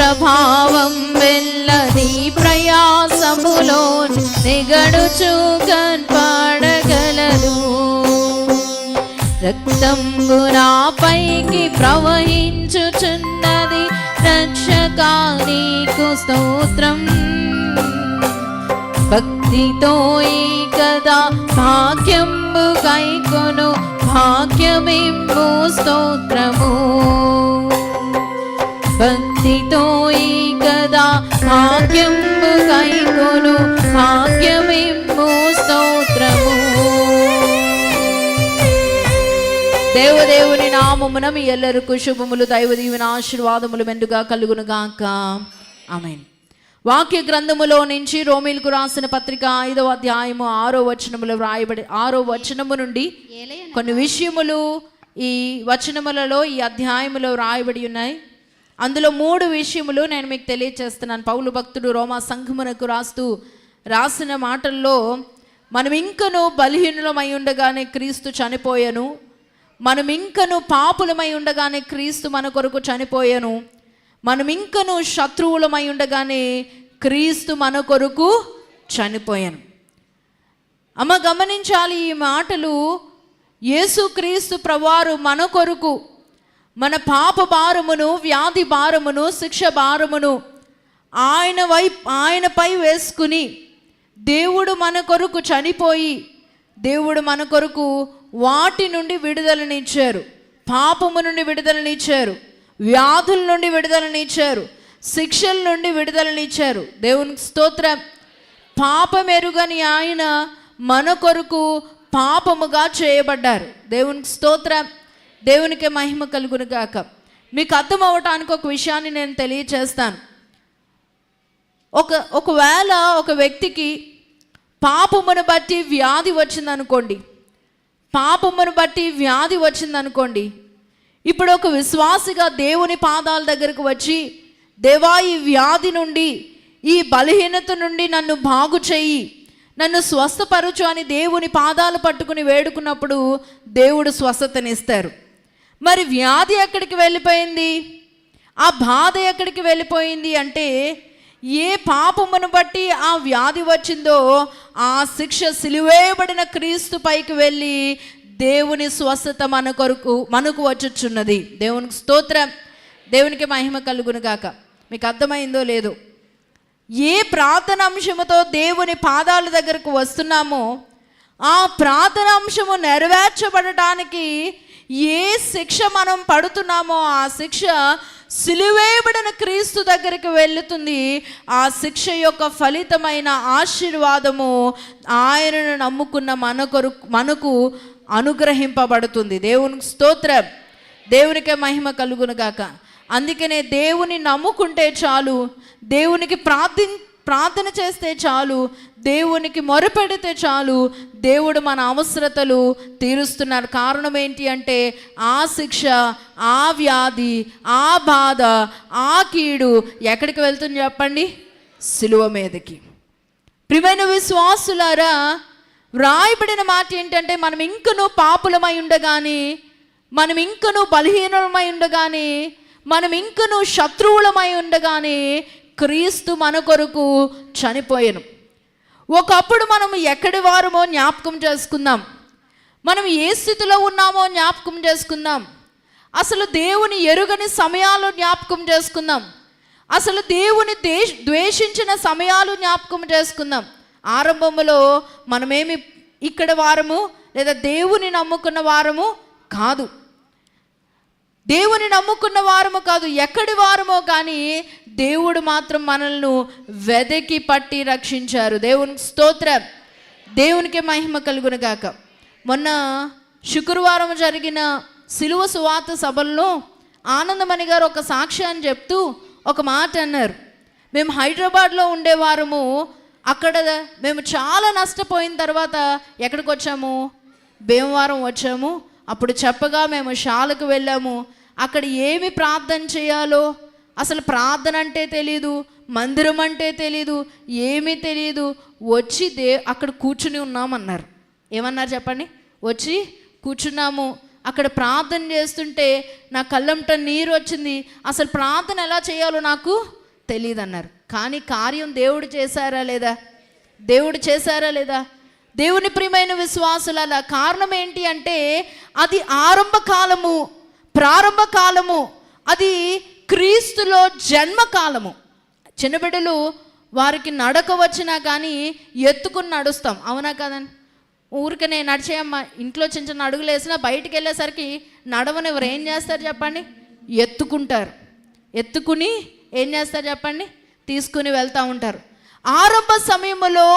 ప్రభావం వెల్లది ప్రయాసములో నిగడుచు కనపడగలదు. రక్తంబు నాపైకి ప్రవహించుచున్నది, రక్షకా నీకు స్తోత్రం. భక్తితో ఈ కదా భాగ్యంబు కైకొను, భాగ్యమింబు స్తోత్రము. భక్తితో ఈ కదా భాగ్యంబు కైకొను, భాగ్యమింబు స్తోత్రము. దేవదేవుని నామమున మీ ఎల్లరికూ శుభములు, దైవ దీవెన ఆశీర్వాదములు మెండుగా కలుగును గాక. ఆమేన్. వాక్య గ్రంథములో నుంచి రోమీలకు రాసిన పత్రిక 5వ అధ్యాయము 6వ వచనములో వ్రాయబడి 6వ వచనము నుండి కొన్ని విషయములు ఈ వచనములలో ఈ అధ్యాయములో వ్రాయబడి ఉన్నాయి. అందులో 3 విషయములు నేను మీకు తెలియచేస్తున్నాను. పౌలు భక్తుడు రోమా సంఘమునకు రాసిన మాటల్లో, మనం ఇంకను బలహీనులమై ఉండగానే క్రీస్తు చనిపోయాను, మనం ఇంకను పాపులమై ఉండగానే క్రీస్తు మన కొరకు చనిపోయాను, మనం ఇంకను శత్రువులమై ఉండగానే క్రీస్తు మన కొరకు చనిపోయాను. అమ్మ గమనించాలి ఈ మాటలు. యేసు క్రీస్తు ప్రభువారు మన కొరకు మన పాప భారమును, వ్యాధి భారమును, శిక్ష భారమును ఆయనపై వేసుకుని దేవుడు మన కొరకు చనిపోయి, దేవుడు మన కొరకు వాటి నుండి విడుదలనిచ్చారు. పాపము నుండి విడుదలనిచ్చారు, వ్యాధుల నుండి విడుదలనిచ్చారు, శిక్షల నుండి విడుదలనిచ్చారు. దేవునికి స్తోత్రం. పాపమెరుగని ఆయన మన కొరకు పాపముగా చేయబడ్డారు. దేవునికి స్తోత్రం. దేవునికి మహిమ కలుగును గాక. మీకు అర్థం అవ్వటానికి ఒక విషయాన్ని నేను తెలియచేస్తాను. ఒకవేళ ఒక వ్యక్తికి పాపమును బట్టి వ్యాధి వచ్చిందనుకోండి, ఇప్పుడు ఒక విశ్వాసిగా దేవుని పాదాల దగ్గరకు వచ్చి, దేవా ఈ వ్యాధి నుండి, ఈ బలహీనత నుండి నన్ను బాగు చెయ్యి, నన్ను స్వస్థపరచు అని దేవుని పాదాలు పట్టుకుని వేడుకున్నప్పుడు దేవుడు స్వస్థతనిస్తారు. మరి వ్యాధి ఎక్కడికి వెళ్ళిపోయింది, ఆ బాధ ఎక్కడికి వెళ్ళిపోయింది అంటే, ఏ పాపమును బట్టి ఆ వ్యాధి వచ్చిందో ఆ శిక్ష సిలువేయబడిన క్రీస్తు పైకి వెళ్ళి దేవుని స్వస్థత మనకు వచ్చుచున్నది. దేవునికి స్తోత్రం. దేవునికి మహిమ కలుగును గాక. మీకు అర్థమైందో లేదో, ఏ ప్రార్థనాంశముతో దేవుని పాదాల దగ్గరకు వస్తున్నామో ఆ ప్రార్థనాంశము నెరవేర్చబడటానికి ఏ శిక్ష మనం పడుతున్నామో ఆ శిక్ష సిలువేయబడిన క్రీస్తు దగ్గరికి వెళుతుంది. ఆ శిక్ష యొక్క ఫలితమైన ఆశీర్వాదము ఆయనను నమ్ముకున్న మనకు అనుగ్రహింపబడుతుంది. దేవునికి స్తోత్రం. దేవునికే మహిమ కలుగును గాక. అందుకనే దేవుని నమ్ముకుంటే చాలు, దేవునికి ప్రార్థన చేస్తే చాలు, దేవునికి మొరపెడితే చాలు, దేవుడు మన అవసరతలు తీరుస్తున్నారు. కారణం ఏంటి అంటే, ఆ శిక్ష, ఆ వ్యాధి, ఆ బాధ, ఆ కీడు ఎక్కడికి వెళ్తుంది చెప్పండి? సిలువ మీదకి. ప్రియమైన విశ్వాసులారా, వ్రాయబడిన మాట ఏంటంటే, మనం ఇంకనూ పాపులమై ఉండగానే, మనం ఇంకనూ బలహీనమై ఉండగానే, మనం ఇంకనూ శత్రువులమై ఉండగానే క్రీస్తు మన కొరకు చనిపోయాను. ఒకప్పుడు మనం ఎక్కడి వారమో జ్ఞాపకం చేసుకుందాం, మనం ఏ స్థితిలో ఉన్నామో జ్ఞాపకం చేసుకుందాం, అసలు దేవుని ఎరుగని సమయాలు జ్ఞాపకం చేసుకుందాం, అసలు దేవుని ద్వేషించిన సమయాలు జ్ఞాపకం చేసుకుందాం. ఆరంభంలో మనమేమి ఇక్కడ వారము లేదా దేవుని నమ్ముకున్న వారము కాదు, దేవుని నమ్ముకున్న వారము కాదు, ఎక్కడి వారమో కానీ దేవుడు మాత్రం మనల్ని వెదకి పట్టి రక్షించారు. దేవునికి స్తోత్రం. దేవునికి మహిమ కలుగును గాక. మొన్న శుక్రవారం జరిగిన సిలువ సువార్త సభల్లో ఆనందమణి గారు ఒక సాక్ష్యాన్ని చెప్తూ ఒక మాట అన్నారు. మేము హైదరాబాద్లో ఉండేవారము, అక్కడ మేము చాలా నష్టపోయిన తర్వాత ఎక్కడికి వచ్చాము? భీమవరం వచ్చాము. అప్పుడు చెప్పగా మేము శాలకు వెళ్ళాము. అక్కడ ఏమి ప్రార్థన చేయాలో అసలు ప్రార్థన అంటే తెలీదు, మందిరం అంటే తెలీదు, ఏమీ తెలియదు. వచ్చి అక్కడ కూర్చుని ఉన్నామన్నారు. ఏమన్నారు చెప్పండి? వచ్చి కూర్చున్నాము. అక్కడ ప్రార్థన చేస్తుంటే నా కళ్ళంట నీరు వచ్చింది. అసలు ప్రార్థన ఎలా చేయాలో నాకు తెలియదు అన్నారు. కానీ కార్యం దేవుడు చేశారా లేదా? దేవుడు చేశారా లేదా? దేవుని ప్రియమైన విశ్వాసుల కారణం ఏంటి అంటే అది ప్రారంభ కాలము, అది క్రీస్తులో జన్మకాలము. చిన్నబిడ్డలు వారికి నడక వచ్చినా కానీ ఎత్తుకుని నడుస్తాం, అవునా కదండి? ఊరికనే నడిచేయమ్మ, ఇంట్లో చిన్న చిన్న అడుగులు వేసినా బయటికి వెళ్ళేసరికి నడవనివ్వరు. ఏం చేస్తారు చెప్పండి? ఎత్తుకుంటారు. ఎత్తుకుని ఏం చేస్తారు చెప్పండి? తీసుకుని వెళ్తూ ఉంటారు. ఆరంభ సమయంలో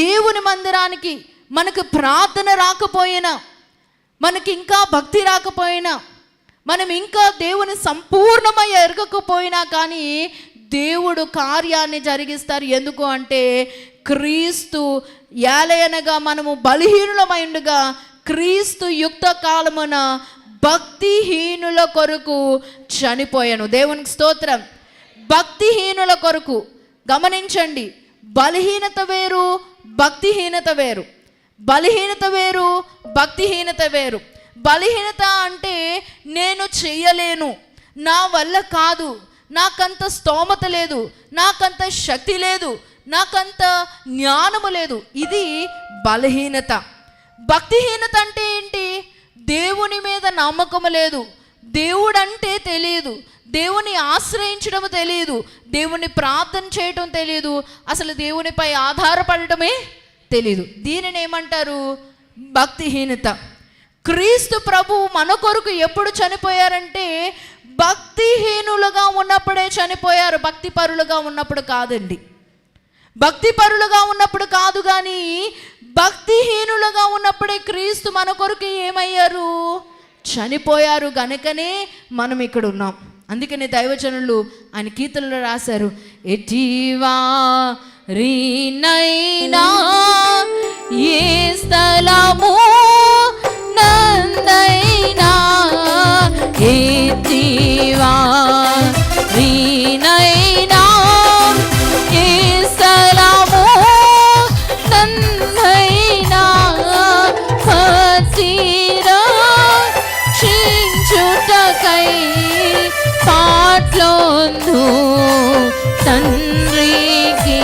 దేవుని మందిరానికి మనకు ప్రార్థన రాకపోయినా, మనకి ఇంకా భక్తి రాకపోయినా, మనం ఇంకా దేవుని సంపూర్ణమై ఎరగకపోయినా కానీ దేవుడు కార్యాన్ని జరిగిస్తారు. ఎందుకు అంటే క్రీస్తు ఏలయనగా మనము బలహీనులమైండుగా క్రీస్తు యుక్త కాలమున భక్తిహీనుల కొరకు చనిపోయాను. దేవునికి స్తోత్రం. భక్తిహీనుల కొరకు. గమనించండి, బలహీనత వేరు, భక్తిహీనత వేరు. బలహీనత వేరు, భక్తిహీనత వేరు. బలహీనత అంటే నేను చెయ్యలేను, నా వల్ల కాదు, నాకంత స్తోమత లేదు, నాకంత శక్తి లేదు, నాకంత జ్ఞానము లేదు, ఇది బలహీనత. భక్తిహీనత అంటే ఏంటి? దేవుని మీద నమ్మకము లేదు, దేవుడు అంటే తెలియదు, దేవుని ఆశ్రయించడం తెలియదు, దేవుని ప్రార్థన చేయటం తెలియదు, అసలు దేవునిపై ఆధారపడటమే తెలియదు. దీనిని ఏమంటారు? భక్తిహీనత. క్రీస్తు ప్రభు మన కొరకు ఎప్పుడు చనిపోయారంటే భక్తిహీనులుగా ఉన్నప్పుడే చనిపోయారు, భక్తిపరులుగా ఉన్నప్పుడు కాదండి. భక్తిపరులుగా ఉన్నప్పుడు కాదు, కానీ భక్తిహీనులుగా ఉన్నప్పుడే క్రీస్తు మన కొరకు ఏమయ్యారు? చనిపోయారు. గనుకనే మనం ఇక్కడ ఉన్నాం. అందుకనే దైవజనులు ఆయన కీర్తనలో రాశారు, ఎటివా రీనైనా ఏ స్థలము నందైనా, ఎటివా రీనైనా ఏ స్థలము నందైనా, పతిరా చించుటకై పాట్లోందు తండ్రికి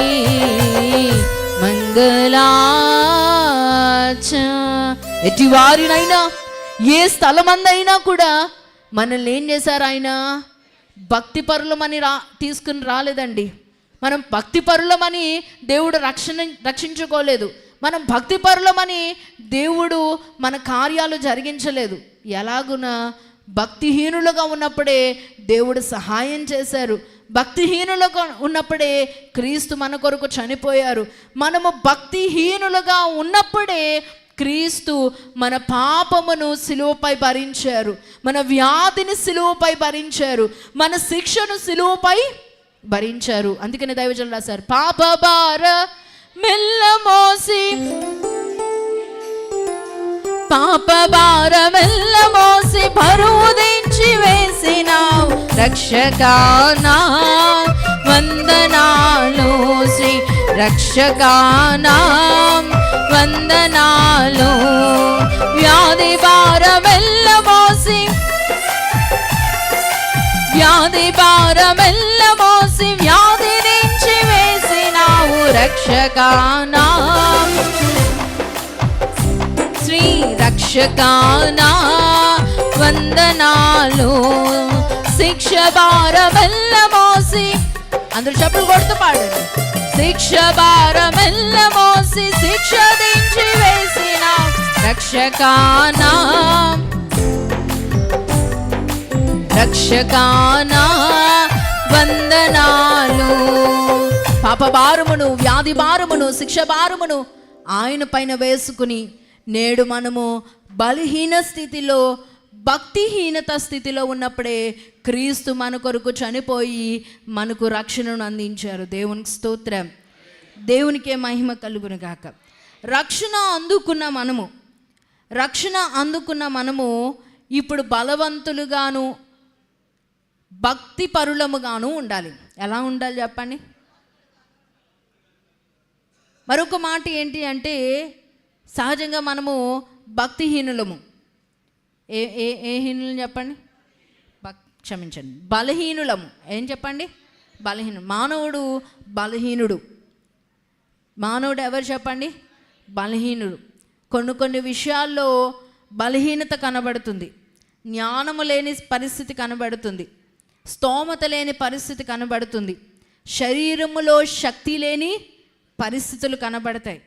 మంగళాచ. ఎటివారినైనా ఏ స్థలమందైనా కూడా మనల్ని ఏం చేశారు? ఆయన భక్తిపరులమని తీసుకుని రాలేదండి. మనం భక్తిపరులమని దేవుడు రక్షించుకోలేదు. మనం భక్తిపరులమని దేవుడు మన కార్యాలు జరిగించలేదు. ఎలాగున? భక్తిహీనులుగా ఉన్నప్పుడే దేవుడు సహాయం చేశారు. భక్తిహీనులుగా ఉన్నప్పుడే క్రీస్తు మన కొరకు చనిపోయారు. మనము భక్తిహీనులుగా ఉన్నప్పుడే క్రీస్తు మన పాపమును సిలువపై భరించారు, మన వ్యాధిని సిలువపై భరించారు, మన శిక్షను సిలువపై భరించారు. అందుకని దైవజనులు రాశారు, పాప భార మెల్లమోసి, పాప భారమెల్ల మోసి బరువు దించి వేసినావు రక్షకానా వందనాలు, శ్రీ రక్షకానా వందనాలు. వ్యాధి భారమెల్ల మోసి, వ్యాధి భారమెల్ల మోసి వ్యాధి నుంచి వేసినావు రక్షకానా, శ్రీ రక్షకానా వందనాలు. శిక్ష భారమెల్ల మోసి, అందరూ చెప్పులు కొడుతూ పాడండి. శిక్ష భారమెల్ల మోసి శిక్ష దించి వేసిన రక్షకానా, రక్షకానా వందనాలు. పాప భారమును, వ్యాధి భారమును, శిక్ష భారమును ఆయన పైన వేసుకుని నేడు మనము బలహీన స్థితిలో, భక్తిహీనత స్థితిలో ఉన్నప్పుడే క్రీస్తు మన కొరకు చనిపోయి మనకు రక్షణను అందించారు. దేవునికి స్తోత్రం, దేవునికే మహిమ కలుగును గాక. రక్షణ అందుకున్న మనము ఇప్పుడు బలవంతులుగాను భక్తి పరులముగాను ఉండాలి. ఎలా ఉండాలి చెప్పండి? మరొక మాట ఏంటి అంటే సహజంగా మనము భక్తిహీనులము. ఏ ఏ ఏ హీనులను చెప్పండి? క్షమించండి, బలహీనులము. ఏం చెప్పండి? మానవుడు బలహీనుడు. మానవుడు ఎవరు చెప్పండి? బలహీనుడు. కొన్ని విషయాల్లో బలహీనత కనబడుతుంది. జ్ఞానము లేని పరిస్థితి కనబడుతుంది, స్తోమత లేని పరిస్థితి కనబడుతుంది, శరీరములో శక్తి లేని పరిస్థితులు కనబడతాయి.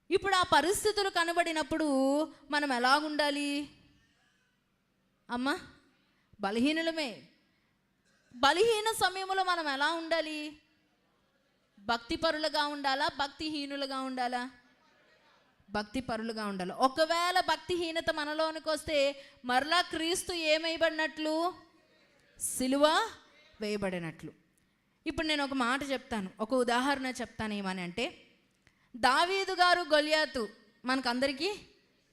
ఇప్పుడు ఆ పరిస్థితులు కనబడినప్పుడు మనం ఎలాగుండాలి? అమ్మా, బలహీనులమే. బలహీన సమయంలో మనం ఎలా ఉండాలి? భక్తిపరులుగా ఉండాలా, భక్తిహీనులుగా ఉండాలా? భక్తిపరులుగా ఉండాలి. ఒకవేళ భక్తిహీనత మనలోనికి వస్తే మరలా క్రీస్తు ఏమైబడినట్లు? సిలువ వేయబడినట్లు. ఇప్పుడు నేను ఒక మాట చెప్తాను, ఒక ఉదాహరణ చెప్తాను. ఏమని అంటే, దావీదు గారు గొలియాతు మనకందరికీ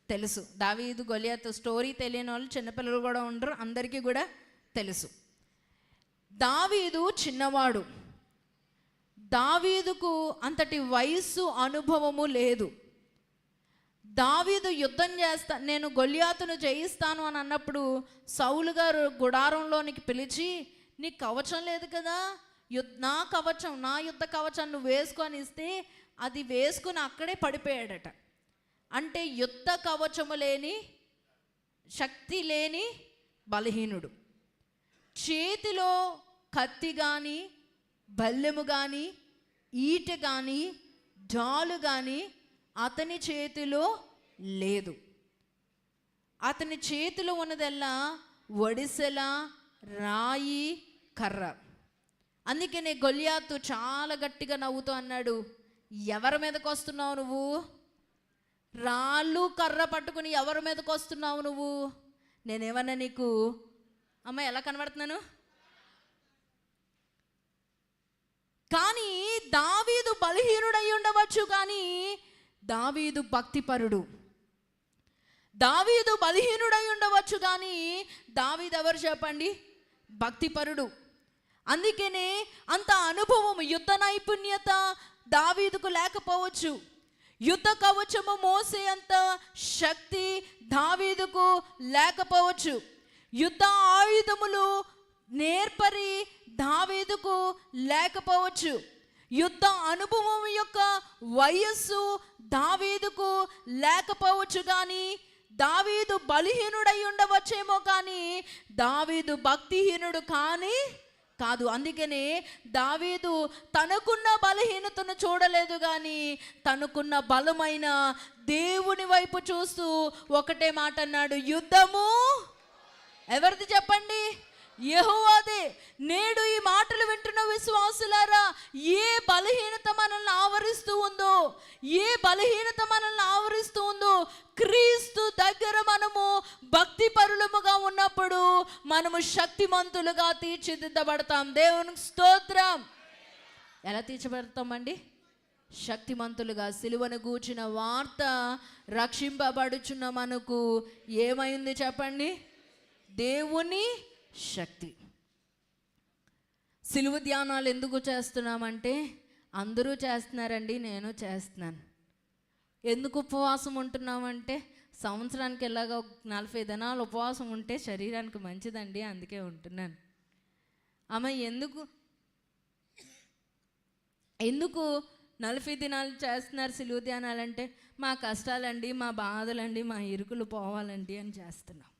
తెలుసు. దావీదు గొలియాతు స్టోరీ తెలియని వాళ్ళు, చిన్నపిల్లలు కూడా ఉండరు, అందరికీ కూడా తెలుసు. దావీదు చిన్నవాడు. దావీదుకు అంతటి వయస్సు అనుభవము లేదు. దావీదు యుద్ధం నేను గొలియాతును జయిస్తాను అని అన్నప్పుడు సౌలు గారు గుడారంలోనికి పిలిచి, నీకు కవచం లేదు కదా, నా కవచం, నా యుద్ధ కవచం నువ్వు వేసుకొని ఇస్తే అది వేసుకుని అక్కడే పడిపోయాడట. అంటే యుద్ధ కవచము లేని, శక్తి లేని బలహీనుడు. చేతిలో కత్తి కానీ, బల్లెము కానీ, ఈట కానీ, డాలు కానీ అతని చేతిలో లేదు. అతని చేతిలో ఉన్నదల్లా ఒడిసెల, రాయి, కర్ర. అందుకనే గొలియాతు చాలా గట్టిగా నవ్వుతూ అన్నాడు, ఎవరి మీదకి వస్తున్నావు నువ్వు? రాళ్ళు కర్ర పట్టుకుని ఎవరి మీదకి వస్తున్నావు నువ్వు? నేనేమన్నా నీకు అమ్మ ఎలా కనబడుతున్నాను? కానీ దావీదు బలహీనుడై ఉండవచ్చు, కానీ దావీదు భక్తిపరుడు. దావీదు బలహీనుడై ఉండవచ్చు, కానీ దావీదు ఎవరు చెప్పండి? భక్తిపరుడు. అందుకనే అంత అనుభవం, యుద్ధ నైపుణ్యత దావీదుకు లేకపోవచ్చు. యుద్ధ కవచము మోసే అంత శక్తి దావీదుకు లేకపోవచ్చు. యుద్ధ ఆయుధములు నేర్పరి దావీదుకు లేకపోవచ్చు. యుద్ధ అనుభవం యొక్క వయస్సు దావీదుకు లేకపోవచ్చు, కానీ దావీదు బలహీనుడై ఉండవచ్చేమో, కానీ దావీదు భక్తిహీనుడు కానీ కాదు. అందుకనే దావీదు తనకున్న బలహీనతను చూడలేదు, కానీ తనకున్న బలమైన దేవుని వైపు చూస్తూ ఒకటే మాట అన్నాడు, యుద్ధము ఎవరిది చెప్పండి? యెహోవాదే. నేడు ఈ మాటలు వింటున్న విశ్వాసులారా, ఏ బలహీనత మనల్ని ఆవరిస్తూ ఉందో, ఏ బలహీనత మనల్ని ఆవరిస్తూ ఉందో, క్రీస్తు దగ్గర మనము భక్తి పరులముగా ఉన్నప్పుడు మనము శక్తిమంతులుగా తీర్చిదిద్దబడతాం. దేవునికి స్తోత్రం. ఎలా తీర్చబడతామండి? శక్తిమంతులుగా. సిలువను గూర్చిన వార్త రక్షింపబడుచున్న మనకు ఏమైంది చెప్పండి? దేవుని శక్తి. సిలువ ధ్యానాలు ఎందుకు చేస్తున్నామంటే, అందరూ చేస్తున్నారండి, నేను చేస్తున్నాను. ఎందుకు ఉపవాసం ఉంటున్నామంటే, సంవత్సరానికి ఎలాగో 40 దినాలు ఉపవాసం ఉంటే శరీరానికి మంచిదండి, అందుకే ఉంటున్నాను. ఆమె ఎందుకు 40 దినాలు చేస్తున్నారు సిలువ ధ్యానాలంటే, మా కష్టాలండి, మా బాధలండి, మా ఇరుకులు పోవాలండి అని చేస్తున్నాం.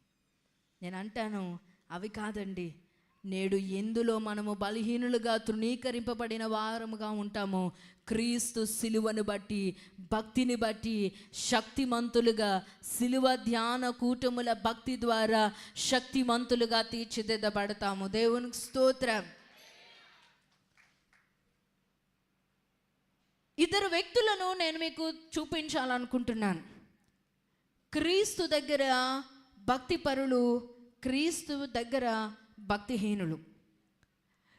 నేను అంటాను, అవి కాదండి. నేడు ఎందులో మనము బలహీనులుగా తృణీకరింపబడిన వారముగా ఉంటామో, క్రీస్తు సిలువను బట్టి, భక్తిని బట్టి శక్తిమంతులుగా, సిలువ ధ్యాన కూటముల భక్తి ద్వారా శక్తిమంతులుగా తీర్చిదిద్దబడతాము. దేవునికి స్తోత్రం. ఇద్దరు వ్యక్తులను నేను మీకు చూపించాలనుకుంటున్నాను. క్రీస్తు దగ్గర భక్తిపరులు, క్రీస్తు దగ్గర భక్తిహీనులు.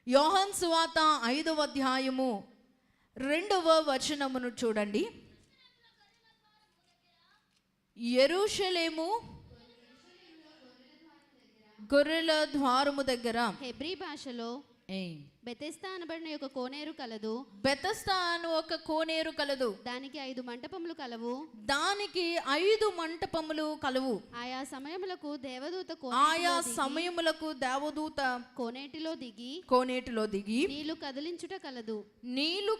యోహాను సువార్త 5వ అధ్యాయము 2వ వచనమును చూడండి. యెరూషలేము గొర్రెల ద్వారము దగ్గర, హెబ్రీ భాషలో బెతెస్దా అనబడిన ఒక కోనేరు కలదు. బెతెస్దా అను ఒక కోనేరు కలదు. దానికి 5 మంటపములు కలవు. దానికి 5 మంటపములు కలవు. ఆయా సమయములకు దేవదూత కోనేటిలో దిగి నీళ్లు కదిలించుట కలదు. నీళ్లు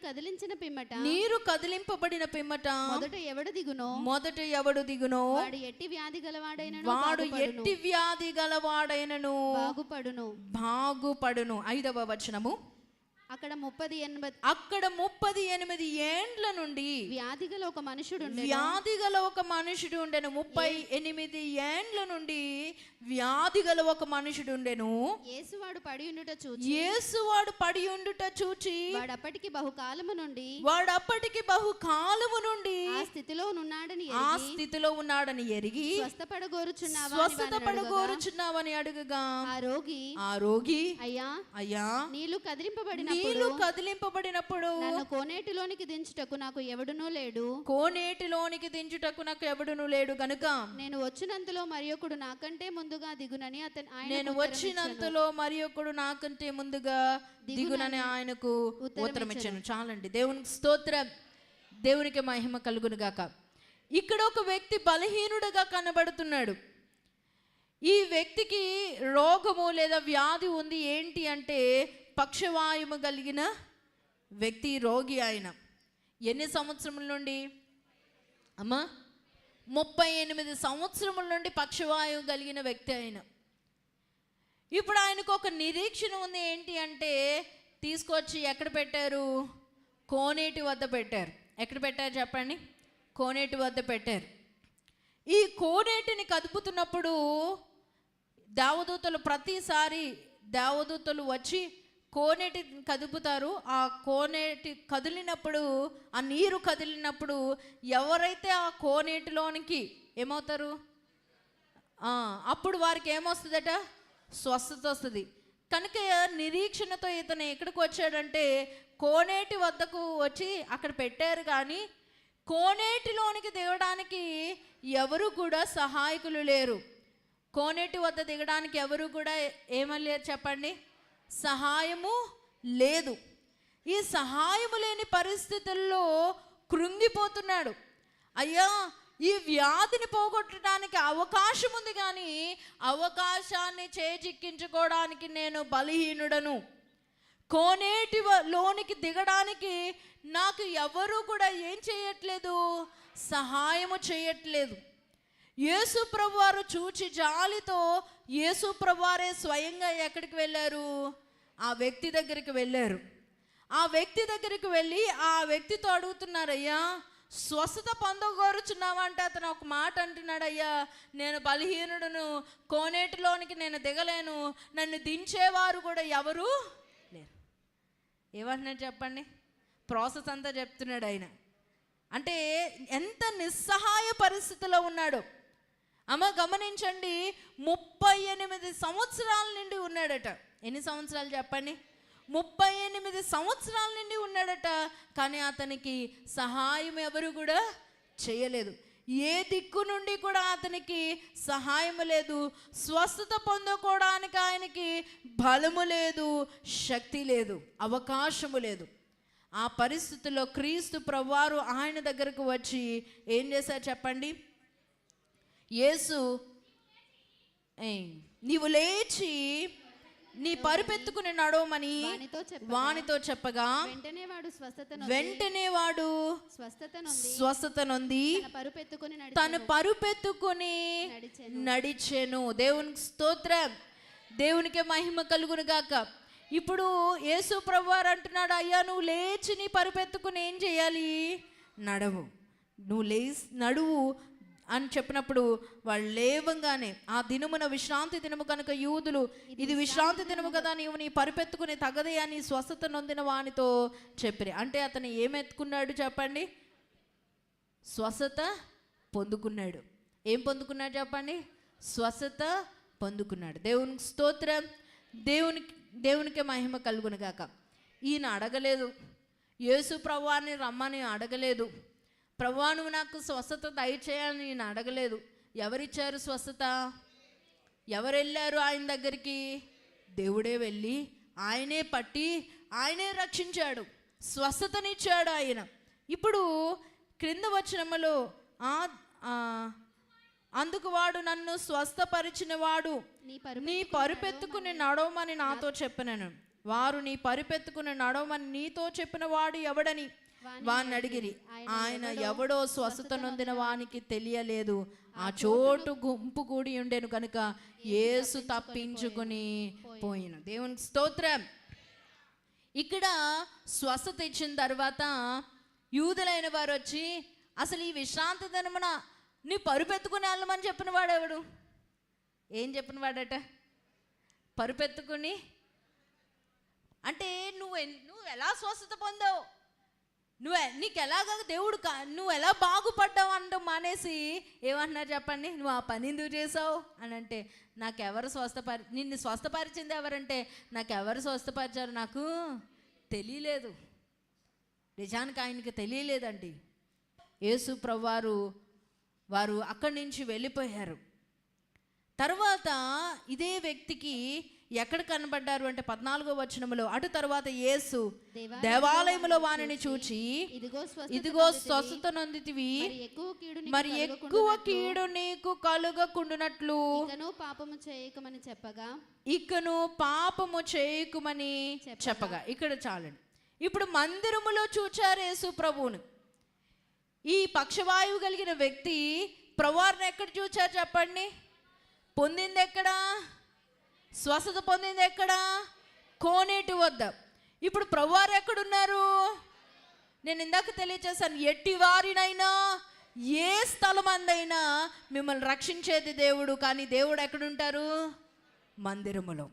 కదిలించిన పిమ్మట నీరు కదిలింపబడిన పిమ్మట మొదట ఎవడు దిగునో వాడు ఎట్టి వ్యాధి గలవాడైనను బాగుపడును. 5వ వచనము. అక్కడ 38 ఏండ్ల నుండి వ్యాధి గల ఒక మనుషుడు ఉండెను. 38 ఏండ్ల నుండి వ్యాధి గల ఒక మనుషుడు ఉండెను. యేసువాడు పడి ఉండుట చూచి వాడు అప్పటికి బహుకాలము నుండి ఆ స్థితిలో ఉన్నాడని ఎరిగి స్వస్థపడగోరుచున్నావని అడుగగా ఆ రోగి అయ్యా నీళ్లు కదిలింపబడినప్పుడు నన్ను కోనేటిలోనికి దించుటకు నాకు ఎవడునూ లేడు గనుక నేను వచ్చినంతలో మరి ఒకడు నాకంటే ముందుగా దిగునని ఆయనకు ఉత్తరం ఇచ్చాను. చాలండి. దేవునికి స్తోత్రం, దేవునికి మహిమ కలుగును గాక. ఇక్కడ ఒక వ్యక్తి బలహీనుడుగా కనబడుతున్నాడు. ఈ వ్యక్తికి రోగము లేదా వ్యాధి ఉంది. ఏంటి అంటే పక్షవాయువు కలిగిన వ్యక్తి, రోగి. ఆయన ఎన్ని సంవత్సరముల నుండి అమ్మా? 38 సంవత్సరముల నుండి పక్షవాయువు కలిగిన వ్యక్తి ఆయన. ఇప్పుడు ఆయనకు ఒక నిరీక్షణ ఉంది. ఏంటి అంటే తీసుకొచ్చి ఎక్కడ పెట్టారు? కోనేటి వద్ద పెట్టారు. ఎక్కడ పెట్టారు చెప్పండి? కోనేటి వద్ద పెట్టారు. ఈ కోనేటిని కదుపుతున్నప్పుడు దేవదూతలు వచ్చి కోనేటి కదుపుతారు. ఆ కోనేటి కదిలినప్పుడు, ఆ నీరు కదిలినప్పుడు ఎవరైతే ఆ కోనేటిలోనికి ఏమవుతారు, అప్పుడు వారికి ఏమొస్తుందట? స్వస్థత వస్తుంది. కనుక నిరీక్షణతో ఇతను ఎక్కడికి వచ్చాడంటే కోనేటి వద్దకు వచ్చి అక్కడ పెట్టారు. కానీ కోనేటిలోనికి దిగడానికి ఎవరు కూడా సహాయకులు లేరు. కోనేటి వద్ద దిగడానికి ఎవరు కూడా ఏమలేరు చెప్పండి? సహాయము లేదు. ఈ సహాయము లేని పరిస్థితుల్లో కృంగిపోతున్నాడు. అయ్యా, ఈ వ్యాధిని పోగొట్టడానికి అవకాశం ఉంది, కానీ అవకాశాన్ని చేజిక్కించుకోవడానికి నేను బలహీనుడను. కోనేటి లోనికి దిగడానికి నాకు ఎవరు కూడా ఏం చేయట్లేదు, సహాయము చేయట్లేదు. యేసు ప్రభువారు చూచి జాలితో యేసు ప్రభువారే స్వయంగా ఎక్కడికి వెళ్ళారు? ఆ వ్యక్తి దగ్గరికి వెళ్ళారు. ఆ వ్యక్తి దగ్గరికి వెళ్ళి ఆ వ్యక్తితో అడుగుతున్నారు, అయ్యా స్వస్థత పొందగోరుచున్నావా అంటే అతను ఒక మాట అంటున్నాడు, అయ్యా నేను బలహీనుడును, కోనేటిలోనికి నేను దిగలేను, నన్ను దించేవారు కూడా ఎవరు లేరు. ఏమంటున్నాడు చెప్పండి? ప్రాసెస్ అంతా చెప్తున్నాడు ఆయన. అంటే ఎంత నిస్సహాయ పరిస్థితిలో ఉన్నాడు. అమ్మ గమనించండి, 38 సంవత్సరాల నుండి ఉన్నాడట. ఎన్ని సంవత్సరాలు చెప్పండి? 38 సంవత్సరాల నుండి ఉన్నాడట. కానీ అతనికి సహాయం ఎవరు కూడా చేయలేదు. ఏ దిక్కు నుండి కూడా అతనికి సహాయం లేదు. స్వస్థత పొందుకోవడానికి ఆయనకి బలము లేదు, శక్తి లేదు, అవకాశము లేదు. ఆ పరిస్థితుల్లో క్రీస్తు ప్రభువారు ఆయన దగ్గరకు వచ్చి ఏం చేశారు చెప్పండి? యేసు, నీవు లేచి నీ పరుపెత్తుకుని నడవమని వానితో చెప్పగా వెంటనే వాడు స్వస్థత నొంది తను పరుపెత్తుకుని నడిచెను. దేవునికి స్తోత్రం, దేవునికే మహిమ కలుగును గాక. ఇప్పుడు యేసు ప్రభువారు అంటున్నాడు, అయ్యా నువ్వు లేచి నీ పరుపెత్తుకుని ఏం చేయాలి? నడవు. నువ్వు నడువు అని చెప్పినప్పుడు వాళ్ళు లేవంగానే, ఆ దినమున విశ్రాంతి దినము కనుక యూదులు ఇది విశ్రాంతి దినము కదా, నీవు నీ పరుపెత్తుకుని తగదే అని స్వస్థత నొందిన వానితో చెప్పిరి. అంటే అతను ఏమెత్తుకున్నాడు చెప్పండి? స్వస్థత పొందుకున్నాడు. ఏం పొందుకున్నాడు చెప్పండి? స్వస్థత పొందుకున్నాడు. దేవునికి స్తోత్రం, దేవునికే మహిమ కలుగును గాక. ఈయన అడగలేదు, యేసు ప్రభువాన్ని రమ్మని అడగలేదు, ప్రభువా నువ్వు నాకు స్వస్థత దయచేయాలని నేను అడగలేదు. ఎవరిచ్చారు స్వస్థత? ఎవరు వెళ్ళారు ఆయన దగ్గరికి? దేవుడే వెళ్ళి ఆయనే పట్టి ఆయనే రక్షించాడు, స్వస్థతనిచ్చాడు ఆయన. ఇప్పుడు క్రింద వచనములో అందుకు వాడు నన్ను స్వస్థపరిచిన వాడు నీ పరుపెత్తుకుని నడవమని నాతో చెప్పినను. వారు నీ పరుపెత్తుకుని నడవమని నీతో చెప్పిన వాడు ఎవడని వాణ్ణి అడిగిరి. ఆయన ఎవడో స్వస్థత నొందిన వానికి తెలియలేదు. ఆ చోటు గుంపు కూడి ఉండేను కనుక యేసు తప్పించుకుని పోయిన. దేవునికి స్తోత్రం. ఇక్కడ స్వస్థత ఇచ్చిన తర్వాత యూదులైన వారు వచ్చి, అసలు ఈ విశ్రాంతి దినమున నీ పరుపెత్తుకుని వెళ్ళమని చెప్పిన వాడెవడు? ఏం చెప్పిన వాడట? పరుపెత్తుకుని అంటే నువ్వు ఎలా స్వస్థత పొందావు, నీకు ఎలాగ దేవుడు నువ్వు ఎలా బాగుపడ్డావు అనడం మానేసి ఏమంటున్నారు చెప్పండి? నువ్వు ఆ పని ఎందుకు చేసావు అని అంటే, నాకెవరు నిన్ను స్వస్థపరిచింది ఎవరంటే, నాకెవరు స్వస్థపరిచారు నాకు తెలియలేదు. నిజానికి ఆయనకి తెలియలేదండి. యేసు ప్రభువారు వారు అక్కడి నుంచి వెళ్ళిపోయారు. తర్వాత ఇదే వ్యక్తికి ఎక్కడ కనబడ్డారు అంటే 14వ వచనములో, అటు తర్వాత యేసు దేవాలయములో వానిని చూచి, ఇదిగో స్వస్థత నొందితివి, మరి ఎక్కువ కీడు నీకు కలుగకుండునట్లు ఇకను పాపము చేయకుమని చెప్పగా. ఇక్కడ చాలండి. ఇప్పుడు మందిరములో చూచారు యేసు ప్రభువును. ఈ పక్షవాయువు కలిగిన వ్యక్తి ప్రభువారిని ఎక్కడ చూచారు చెప్పండి? పొందింది ఎక్కడ? స్వస్థత పొందింది ఎక్కడ? కోనేటి వద్ద. ఇప్పుడు ప్రభువారు ఎక్కడున్నారు? నేను ఇందాక తెలియచేశాను, ఎట్టి వారినైనా ఏ స్థలమందైనా మిమ్మల్ని రక్షించేది దేవుడు. కానీ దేవుడు ఎక్కడుంటారు? మందిరములో,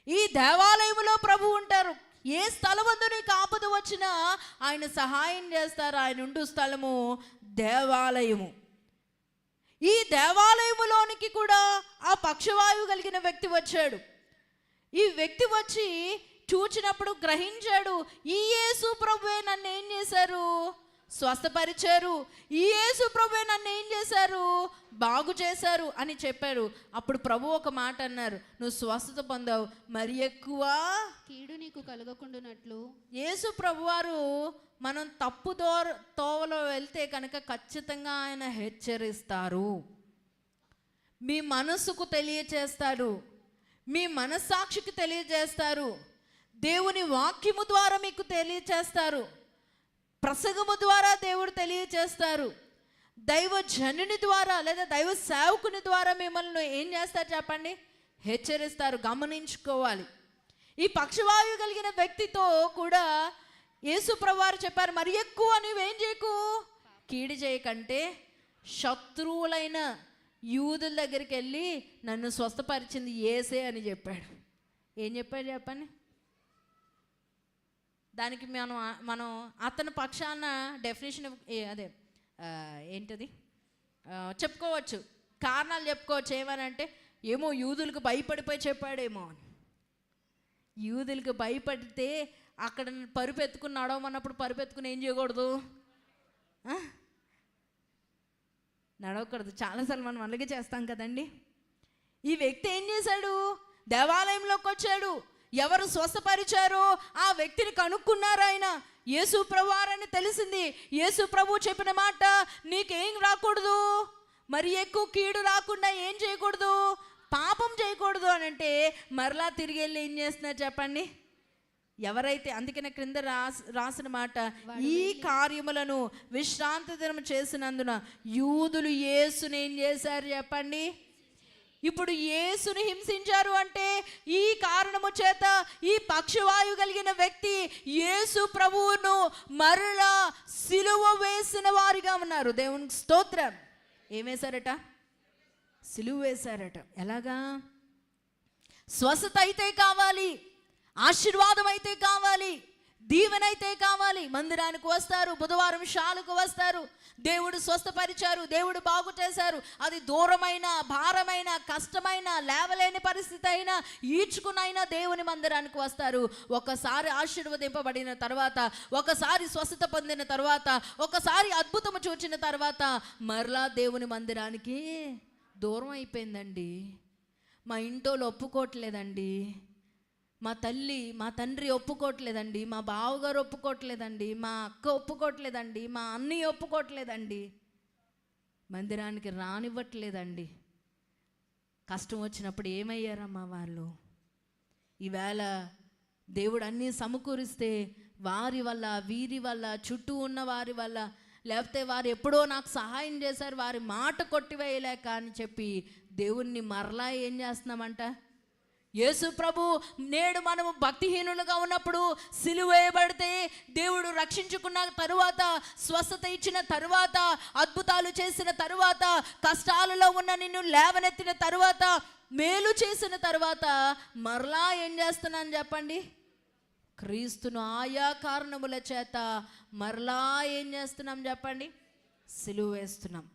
ఈ దేవాలయములో ప్రభు ఉంటారు. ఏ స్థలమందు నీకు ఆపద వచ్చినా ఆయన సహాయం చేస్తారు. ఆయన ఉండు స్థలము దేవాలయము. ఈ దేవాలయములోనికి కూడా ఆ పక్షవాయువు కలిగిన వ్యక్తి వచ్చాడు. ఈ వ్యక్తి వచ్చి చూచినప్పుడు గ్రహించాడు, ఈ యేసు ప్రభువే నన్ను ఏం చేశారు? స్వస్థపరిచారు. ఈ యేసు ప్రభువే నన్ను ఏం చేశారు? బాగు చేశారు అని చెప్పారు. అప్పుడు ప్రభు ఒక మాట అన్నారు, నువ్వు స్వస్థత పొందావు, మరి ఎక్కువ కీడు నీకు కలగకుండానట్లు. యేసు ప్రభువారు మనం తప్పు తోవలో వెళ్తే కనుక ఖచ్చితంగా ఆయన హెచ్చరిస్తారు. మీ మనసుకు తెలియచేస్తారు, మీ మనస్సాక్షికి తెలియజేస్తారు, దేవుని వాక్యము ద్వారా మీకు తెలియచేస్తారు, ప్రసంగము ద్వారా దేవుడు తెలియచేస్తారు, దైవ జనుని ద్వారా లేదా దైవ సేవకుని ద్వారా మిమ్మల్ని ఏం చేస్తారు చెప్పండి? హెచ్చరిస్తారు. గమనించుకోవాలి. ఈ పక్షవాయువు కలిగిన వ్యక్తితో కూడా యేసు ప్రభువారు చెప్పారు, మరి ఎక్కువ నువ్వేం చేయకు, కీడు చేయకంటే శత్రువులైన యూదుల దగ్గరికి వెళ్ళి నన్ను స్వస్థపరిచింది యేసే అని చెప్పాడు. ఏం చెప్పాడు చెప్పండి? దానికి మనం అతని పక్షాన డెఫినేషన్ అదే ఏంటది చెప్పుకోవచ్చు, కారణాలు చెప్పుకోవచ్చు. ఏమనంటే, ఏమో యూదులకు భయపడిపోయి చెప్పాడేమో అని. యూదులకు భయపడితే అక్కడ పరుపెత్తుకుని నడవమన్నప్పుడు పరుపెత్తుకుని ఏం చేయకూడదు? నడవకూడదు. చాలాసార్లు మనం అలాగే చేస్తాం కదండి. ఈ వ్యక్తి ఏం చేశాడు? దేవాలయంలోకి వచ్చాడు. ఎవరు స్వస్థపరిచారో ఆ వ్యక్తిని కనుక్కున్నారు. ఆయన యేసు ప్రభువారని తెలిసింది. యేసు ప్రభు చెప్పిన మాట, నీకేం రాకూడదు, మరి ఎక్కువ కీడు రాకుండా ఏం చేయకూడదు, పాపం చేయకూడదు అని అంటే, మరలా తిరిగి వెళ్ళి ఏం చేస్తున్నారు చెప్పండి? ఎవరైతే, అందుకనే క్రింద రాసిన మాట, ఈ కార్యములను విశ్రాంతి దినం చేసినందున యూదులు యేసుని ఏం చేశారు చెప్పండి? ఇప్పుడు యేసుని హింసించారు అంటే ఈ కారణము చేత ఈ పక్షవాయు కలిగిన వ్యక్తి యేసు ప్రభువును మరలా సిలువ వేసిన వారిగా ఉన్నారు. దేవునికి స్తోత్రం. ఏం వేశారట? సిలువ వేశారట. ఎలాగా? స్వస్థత అయితే కావాలి, ఆశీర్వాదం అయితే కావాలి, దీవెనైతే కావాలి. మందిరానికి వస్తారు, బుధవారం షాలకు వస్తారు, దేవుడు స్వస్థపరిచారు, దేవుడు బాగు చేశారు. అది దూరమైన, భారమైన, కష్టమైన, లేవలేని పరిస్థితి అయినా ఈడ్చుకునైనా దేవుని మందిరానికి వస్తారు. ఒకసారి ఆశీర్వదింపబడిన తర్వాత, ఒకసారి స్వస్థత పొందిన తర్వాత, ఒకసారి అద్భుతము చూచిన తర్వాత మరలా దేవుని మందిరానికి దూరం అయిపోయిందండి. మా ఇంట్లో ఒప్పుకోవట్లేదండి. మా తల్లి మా తండ్రి ఒప్పుకోవట్లేదండి, మా బావగారు ఒప్పుకోవట్లేదండి, మా అక్క ఒప్పుకోవట్లేదండి, మా అన్నయ్య ఒప్పుకోవట్లేదండి, మందిరానికి రానివ్వట్లేదండి. కష్టం వచ్చినప్పుడు ఏమయ్యారమ్మా వాళ్ళు? ఈవేళ దేవుడు అన్నీ సమకూరిస్తే వారి వల్ల, వీరి వల్ల, చుట్టూ ఉన్న వారి వల్ల, లేకపోతే వారు ఎప్పుడో నాకు సహాయం చేశారు, వారి మాట కొట్టివేయలేక అని చెప్పి దేవుణ్ణి మరలా ఏం చేస్తున్నామంట? యేసు ప్రభు నేడు మనము భక్తిహీనులుగా ఉన్నప్పుడు సిలువ వేయబడితే దేవుడు రక్షించుకున్న తరువాత, స్వస్థత ఇచ్చిన తరువాత, అద్భుతాలు చేసిన తరువాత, కష్టాలలో ఉన్న నిన్ను లేవనెత్తిన తరువాత, మేలు చేసిన తరువాత మరలా ఏం చేస్తున్నాను చెప్పండి? క్రీస్తును ఆయా కారణముల చేత మరలా ఏం చేస్తున్నాం చెప్పండి? సిలువ వేస్తున్నాం.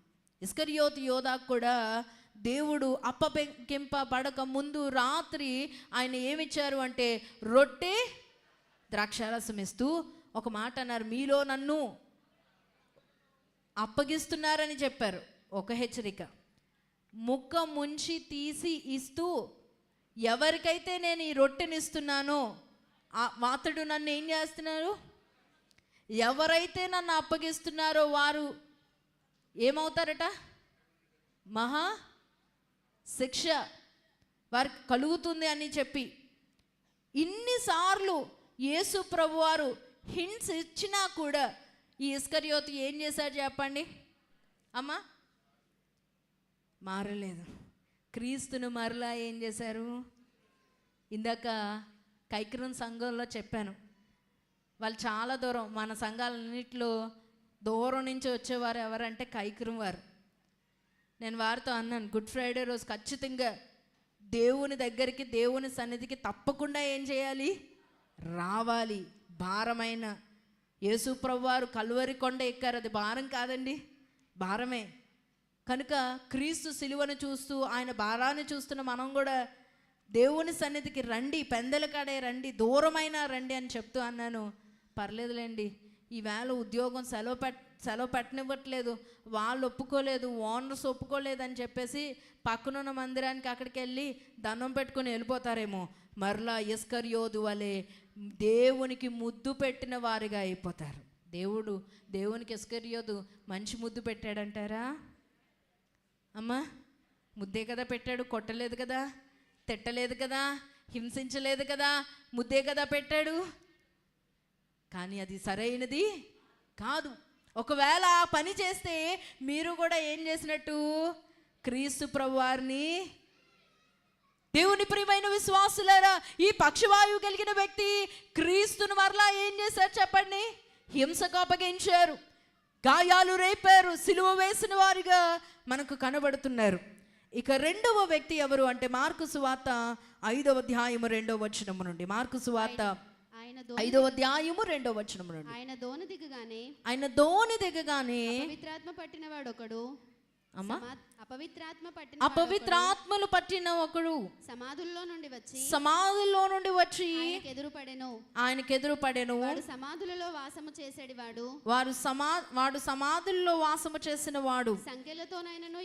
ఇస్కరియోతు యోధాకు కూడా దేవుడు అప్పగింపబడక ముందు రాత్రి ఆయన ఏమిచ్చారు అంటే రొట్టె ద్రాక్షారసం ఇస్తూ ఒక మాట అన్నారు, మీలో నన్ను అప్పగిస్తున్నారని చెప్పారు. ఒక హెచ్చరిక, ముక్క ముంచి తీసి ఇస్తూ, ఎవరికైతే నేను ఈ రొట్టెని ఇస్తున్నానో అతడు నన్ను ఏం చేస్తున్నారు? ఎవరైతే నన్ను అప్పగిస్తున్నారో వారు ఏమవుతారట? మహా శిక్ష వారికి కలుగుతుంది అని చెప్పి ఇన్నిసార్లు యేసు ప్రభువారు హింట్స్ ఇచ్చినా కూడా ఈ ఇస్కరియోతు ఏం చేశాడు చెప్పండి అమ్మా? మారలేదు. క్రీస్తును మరలా ఏం చేశారు? ఇందాక కైకరూన్ సంఘంలో చెప్పాను, వాళ్ళు చాలా దూరం, మన సంఘాలన్నింటిలో దూరం నుంచి వచ్చేవారు ఎవరంటే కైకరూన్ వారు. నేను వారితో అన్నాను, గుడ్ ఫ్రైడే రోజు ఖచ్చితంగా దేవుని దగ్గరికి, దేవుని సన్నిధికి తప్పకుండా ఏం చేయాలి? రావాలి. భారమైన యేసు ప్రభువారు కల్వరి కొండ ఎక్కారు, అది భారం కాదండి, భారమే. కనుక క్రీస్తు సిలువను చూస్తూ ఆయన భారాన్ని చూస్తున్న మనం కూడా దేవుని సన్నిధికి రండి, పెందల కాడే రండి, దూరమైన రండి అని చెప్తూ అన్నాను. పర్లేదులేండి, ఈవేళ ఉద్యోగం సెలవు పెట్టనివ్వట్లేదు, వాళ్ళు ఒప్పుకోలేదు, ఓనర్స్ ఒప్పుకోలేదు అని చెప్పేసి పక్కనున్న మందిరానికి అక్కడికి వెళ్ళి దండం పెట్టుకొని వెళ్ళిపోతారేమో. మరలా ఇస్కరియోతు వలె దేవునికి ముద్దు పెట్టిన వారిగా అయిపోతారు. దేవునికి ఇస్కరియోతు మంచి ముద్దు పెట్టాడంటారా అమ్మా? ముద్దే కదా పెట్టాడు, కొట్టలేదు కదా, తిట్టలేదు కదా, హింసించలేదు కదా, ముద్దే కదా పెట్టాడు. కానీ అది సరైనది కాదు. ఒకవేళ ఆ పని చేస్తే మీరు కూడా ఏం చేసినట్టు? క్రీస్తు ప్రభువారిని. దేవుని ప్రియమైన విశ్వాసులారా, ఈ పక్షవాయువు కలిగిన వ్యక్తి క్రీస్తును మరలా ఏం చేశారు చెప్పండి? హింసకు అప్పగించారు, గాయాలు రేపారు, సిలువ వేసిన వారిగా మనకు కనబడుతున్నారు. ఇక రెండవ వ్యక్తి ఎవరు అంటే మార్కు సువార్త 5వ అధ్యాయము 2వ వచనము నుండి. మార్కు సువార్త 5వ అధ్యాయము 2వ వచనము నుండి. ఆయన దోణి దిగగానే పవిత్రాత్మ పట్టినవాడు ఒకడు, అపవిత్రాత్మలు పట్టిన ఒకడు సమాధుల్లో నుండి వచ్చి ఆయనకు ఎదురుపడెను. వాడు సమాధుల్లో వాసము చేసిన వాడు, సంఖ్యలతోనైనను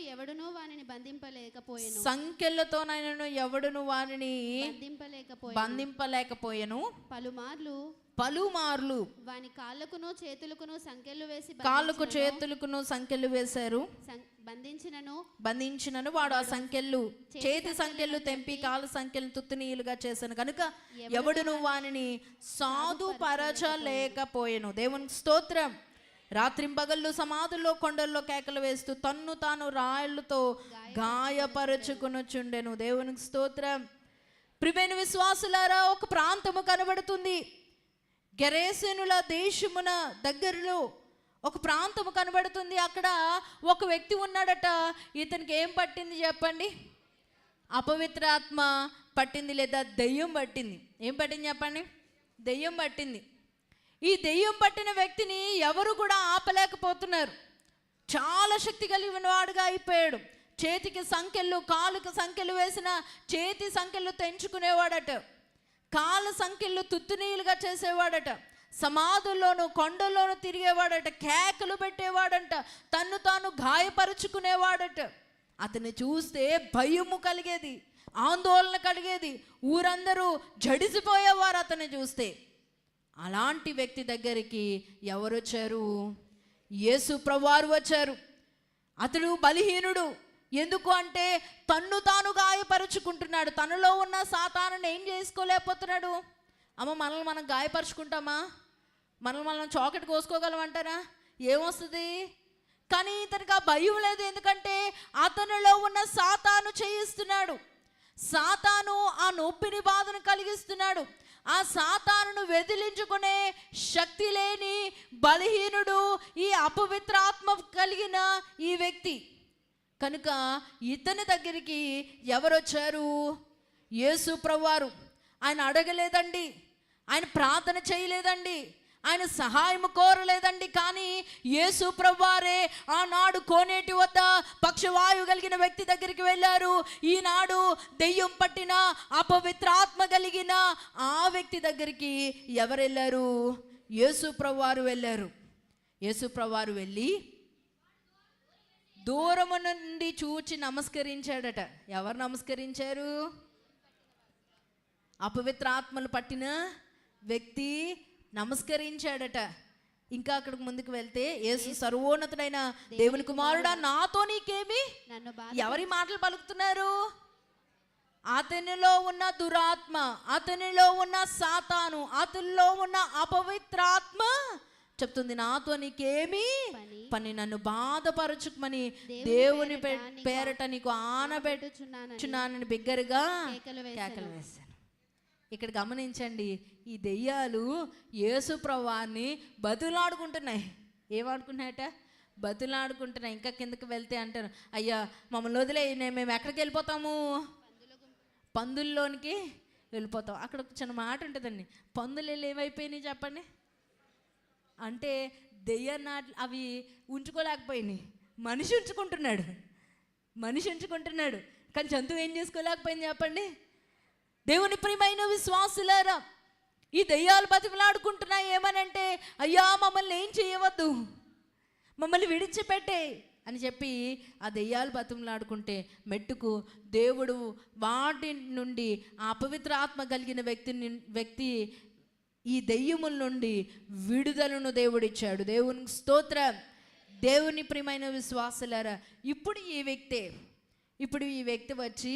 ఎవడును వారిని బంధింపలేకపోయెను. పలుమార్లు వాని కాళ్ళకును చేతులకును సంకెళ్ళు వేశారు. బంధించినను వాడు ఆ సంకెళ్ళు, చేతి సంకెళ్ళు తెంపి కాళ్ళ సంకెళ్ళు తుత్తునీయులుగా చేశాను కనుక ఎవడును వానిని సాధుపరచలేకపోయెను. దేవునికి స్తోత్రం. రాత్రింపగళ్ళు సమాధుల్లో కొండల్లో కేకలు వేస్తూ తన్ను తాను రాళ్లతో గాయపరచుకునొచ్చుండెను. దేవునికి స్తోత్రం. ప్రియమైన విశ్వాసులారా, ఒక ప్రాంతము కనబడుతుంది. గెరేసేనుల దేశమున దగ్గరలో ఒక ప్రాంతము కనబడుతుంది. అక్కడ ఒక వ్యక్తి ఉన్నాడట. ఇతనికి ఏం పట్టింది చెప్పండి? అపవిత్రాత్మ పట్టింది లేదా దెయ్యం పట్టింది. ఏం పట్టింది చెప్పండి? దెయ్యం పట్టింది. ఈ దెయ్యం పట్టిన వ్యక్తిని ఎవరు కూడా ఆపలేకపోతున్నారు. చాలా శక్తి కలిగిన వాడుగా అయిపోయాడు. చేతికి సంకెళ్ళు, కాలుకి సంకెళ్ళు వేసిన చేతి సంకెళ్ళు తెంచుకునేవాడట, కాళ్ళ సంకెళ్ళు తుత్తునీయులుగా చేసేవాడట, సమాధుల్లోనూ కొండల్లోనూ తిరిగేవాడట, కేకలు పెట్టేవాడంట, తన్ను తాను గాయపరుచుకునేవాడట. అతన్ని చూస్తే భయము కలిగేది. ఆందోళన కలిగేది, ఊరందరూ జడిసిపోయేవారు అతన్ని చూస్తే. అలాంటి వ్యక్తి దగ్గరికి ఎవరు వచ్చారు? యేసు ప్రభువారు వచ్చారు. అతడు బలహీనుడు. ఎందుకు అంటే తన్ను తాను గాయపరుచుకుంటున్నాడు. తనలో ఉన్న సాతానుని ఏం చేసుకోలేకపోతున్నాడు. అమ్మ, మనల్ని మనం గాయపరుచుకుంటామా? మనల్ని మనం చాకెట్ కోసుకోగలమంటారా? ఏమొస్తుంది? కానీ ఇతనికి ఆ భయం లేదు. ఎందుకంటే అతనిలో ఉన్న సాతాను చేయిస్తున్నాడు. సాతాను ఆ నొప్పిని, బాధను కలిగిస్తున్నాడు. ఆ సాతానును వెదిలించుకునే శక్తి లేని బలహీనుడు ఈ అపవిత్రాత్మ కలిగిన ఈ వ్యక్తి. కనుక ఇతని దగ్గరికి ఎవరొచ్చారు? యేసు ప్రభువారు. ఆయన అడగలేదండి, ఆయన ప్రార్థన చేయలేదండి, ఆయన సహాయం కోరలేదండి. కానీ యేసు ప్రభువారే ఆనాడు కోనేటి వద్ద పక్షవాయువు కలిగిన వ్యక్తి దగ్గరికి వెళ్ళారు. ఈనాడు దెయ్యం పట్టిన అపవిత్రాత్మ కలిగిన ఆ వ్యక్తి దగ్గరికి ఎవరు వెళ్ళారు? యేసు ప్రభువారు వెళ్ళారు. యేసు ప్రభువారు వెళ్ళి దూరము నుండి చూచి నమస్కరించాడట. ఎవరు నమస్కరించారు? అపవిత్రాత్మలు పట్టిన వ్యక్తి నమస్కరించాడట. ఇంకా అక్కడికి ముందుకు వెళ్తే, యేసు సర్వోన్నతుడైన దేవుని కుమారుడా, నాతో నీకేమి? ఎవరి మాటలు పలుకుతున్నారు? అతనిలో ఉన్న దురాత్మ, అతనిలో ఉన్న సాతాను, అతనిలో ఉన్న అపవిత్రాత్మ చెప్తుంది, నాతో నీకేమి పని? నన్ను బాధపరచుమని దేవుని పేరట నీకు ఆనబెట్టుచున్నానని బిగ్గరగా కేకలు వేశాను. ఇక్కడ గమనించండి, ఈ దెయ్యాలు యేసు ప్రభువాన్ని బతులాడుకుంటున్నాయి. ఏమాడుకుంటున్నాయట? బతులాడుకుంటున్నాయి. ఇంకా కిందకి వెళ్తే అంటారు, అయ్యా మమ్మల్ని వదిలే, మేము ఎక్కడికి వెళ్ళిపోతాము? పందుల్లోనికి వెళ్ళిపోతాం. అక్కడ ఒక చిన్న మాట ఉంటుందండి, పందులు వెళ్ళి ఏమైపోయినాయి చెప్పండి అంటే, దెయ్యాన్ని అవి ఉంచుకోలేకపోయినాయి. మనిషి ఉంచుకుంటున్నాడు. కానీ జంతువు ఏం చేసుకోలేకపోయింది చెప్పండి? దేవుని ప్రియమైన విశ్వాసులారా, ఈ దెయ్యాలు బతిమలాడుకుంటున్నాయి. ఏమనంటే, అయ్యా మమ్మల్ని ఏం చేయవద్దు, మమ్మల్ని విడిచిపెట్టే అని చెప్పి ఆ దెయ్యాలు బతిమలాడుకుంటే, మెట్టుకు దేవుడు వాటి నుండి ఆ అపవిత్ర ఆత్మ కలిగిన వ్యక్తి ఈ దెయ్యముల నుండి విడుదలను దేవుడిచ్చాడు. దేవునికి స్తోత్రం. దేవుని ప్రియమైన విశ్వాసులారా, ఇప్పుడు ఈ వ్యక్తి వచ్చి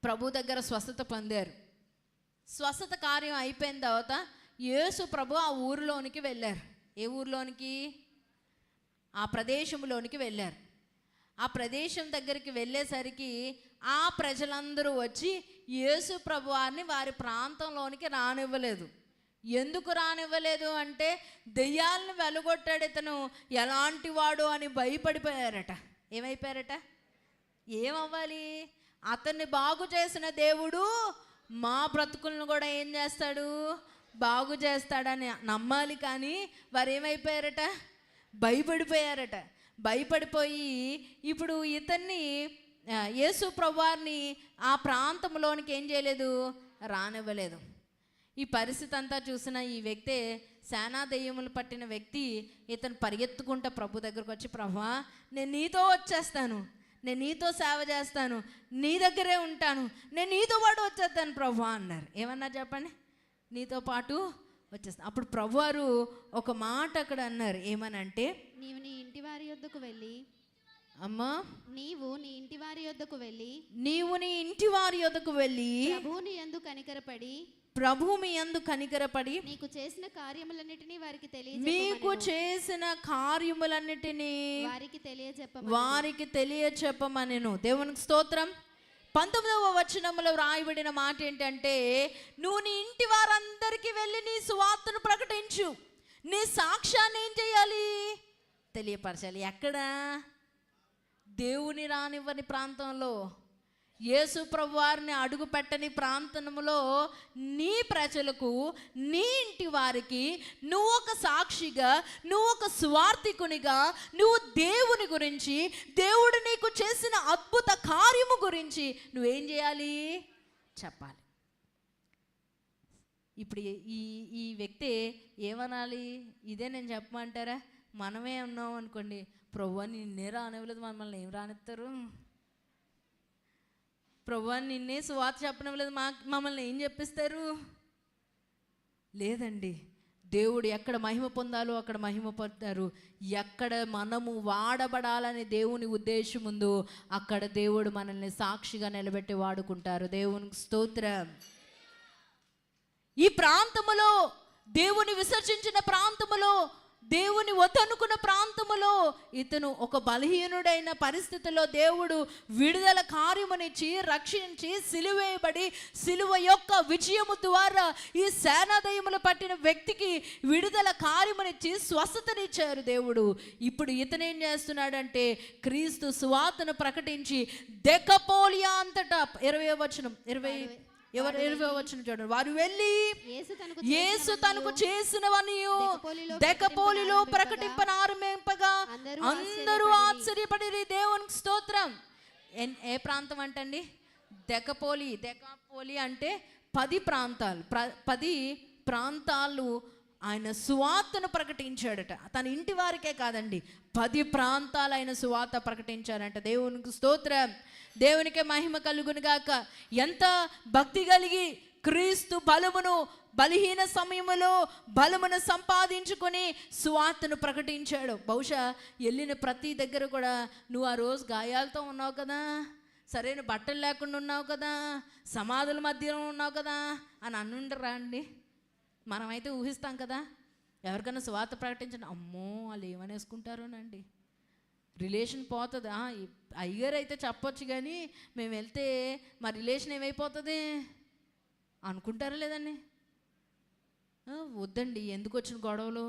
ప్రభు దగ్గర స్వస్థత పొందారు. స్వస్థత కార్యం అయిపోయిన తర్వాత యేసు ప్రభు ఆ ఊరిలోనికి వెళ్ళారు. ఏ ఊరిలోనికి? ఆ ప్రదేశంలోనికి వెళ్ళారు. ఆ ప్రదేశం దగ్గరికి వెళ్ళేసరికి ఆ ప్రజలందరూ వచ్చి యేసు ప్రభువారిని వారి ప్రాంతంలోనికి రానివ్వలేదు. ఎందుకు రానివ్వలేదు అంటే, దెయ్యాలను వెలగొట్టాడు ఇతను, ఎలాంటి వాడు అని భయపడిపోయారట. ఏమైపోయారట? ఏమవ్వాలి? అతన్ని బాగు చేసిన దేవుడు మా బ్రతుకులను కూడా ఏం చేస్తాడు? బాగు చేస్తాడని నమ్మాలి. కానీ వారు ఏమైపోయారట? భయపడిపోయారట. భయపడిపోయి ఇప్పుడు ఇతన్ని, యేసు ప్రభువారిని ఆ ప్రాంతంలోనికి ఏం చేయలేదు? రానివ్వలేదు. ఈ పరిస్థితి అంతా చూసిన ఈ వ్యక్తి, శానా దెయ్యములు పట్టిన వ్యక్తి, ఇతను పరిగెత్తుకుంటా ప్రభు దగ్గరకు వచ్చి, ప్రభువా నేను నీతో వచ్చేస్తాను, నేను నీతో సేవ చేస్తాను, నీ దగ్గరే ఉంటాను, నేను నీతో పాటు వచ్చేస్తాను ప్రభువా అన్నారు. ఏమన్నారు చెప్పండి? నీతో పాటు వచ్చేస్తాను. అప్పుడు ప్రభువారు ఒక మాట అక్కడ అన్నారు. ఏమనంటే, నీవు నీ ఇంటి వారి యొద్దకు వెళ్ళి, అమ్మా నీవు నీ ఇంటి వారి యొద్దకు వెళ్ళి ప్రభువు నీ యందు కనికరపడి నీకు చేసిన కార్యములన్నిటినీ వారికి తెలియచెప్పమనెను. దేవునికి స్తోత్రం. 19వ వచనంలో వ్రాయబడిన మాట ఏంటంటే, నువ్వు నీ ఇంటి వారందరికీ వెళ్ళి నీ సువార్తను ప్రకటించు, నీ సాక్ష్యాన్ని ఏం చేయాలి? తెలియపరచాలి. ఎక్కడ? దేవుని రానివ్వని ప్రాంతంలో, యేసు ప్రభువారిని అడుగు పెట్టని ప్రాంతంలో నీ ప్రజలకు, నీ ఇంటి వారికి నువ్వు ఒక సాక్షిగా, నువ్వు ఒక స్వార్థికునిగా, నువ్వు దేవుని గురించి, దేవుడు నీకు చేసిన అద్భుత కార్యము గురించి నువ్వేం చేయాలి? చెప్పాలి. ఇప్పుడు ఈ వ్యక్తి ఏమనాలి? ఇదే నేను చెప్పమంటారా? మనమే ఉన్నాం అనుకోండి, ప్రభువా నిన్నే రానివ్వలేదు, మమ్మల్ని ఏం రానిస్తారు? ప్రభువా నిన్నే సువార్త చెప్పడం లేదు, మమ్మల్ని ఏం చెప్పిస్తారు? లేదండి, దేవుడు ఎక్కడ మహిమ పొందాలో అక్కడ మహిమ పొందారు. ఎక్కడ మనము వాడబడాలని దేవుని ఉద్దేశం ఉందో అక్కడ దేవుడు మనల్ని సాక్షిగా నిలబెట్టి వాడుకుంటారు. దేవునికి స్తోత్రం. ఈ ప్రాంతములో, దేవుని విసర్జించిన ప్రాంతములో, దేవుని వద్దనుకున్న ప్రాంతములో ఇతను ఒక బలహీనుడైన పరిస్థితిలో దేవుడు విడుదల కార్యమునిచ్చి రక్షించి సిలువేయబడి సిలువ యొక్క విజయము ద్వారా ఈ సేనాదయములు పట్టిన వ్యక్తికి విడుదల కార్యమునిచ్చి స్వస్థతనిచ్చారు దేవుడు. ఇప్పుడు ఇతనేం చేస్తున్నాడంటే క్రీస్తు సువార్తను ప్రకటించి దెకపోలియా అంతటా 20వ వచనం 20వ వచనం చూడండి. వారు వెళ్ళి యేసు తనకు చేసినవని దెకపోలిలో ప్రకటింపనారంభింపగా అందరూ ఆశ్చర్యపడి దేవునికి స్తోత్రం. ఏ ప్రాంతం అంటండి? దెకపోలి అంటే 10 ప్రాంతాలు. 10 ప్రాంతాలు ఆయన సువార్తను ప్రకటించాడట. తన ఇంటి వారికే కాదండి, 10 ప్రాంతాలు ఆయన సువార్త ప్రకటించారంట. దేవునికి స్తోత్రం. దేవునికి మహిమ కలుగును గాక. ఎంత భక్తి కలిగి క్రీస్తు బలహీన సమయములో బలమును సంపాదించుకొని సువార్తను ప్రకటించాడు. బహుశా వెళ్ళిన ప్రతి దగ్గర కూడా నువ్వు ఆ రోజు గాయాలతో ఉన్నావు కదా, సరైన బట్టలు లేకుండా ఉన్నావు కదా, సమాధుల మధ్యలో ఉన్నావు కదా అని అనుండరా అండి? మనమైతే ఊహిస్తాం కదా. ఎవరికైనా సువార్త ప్రకటించండి, అమ్మో వాళ్ళు ఏమని వేసుకుంటారోనండి, రిలేషన్ పోతుంది. అయ్యగారు అయితే చెప్పొచ్చు కానీ మేము వెళ్తే మా రిలేషన్ ఏమైపోతుంది అనుకుంటారా లేదండి? వద్దండి, ఎందుకు వచ్చిన గొడవలు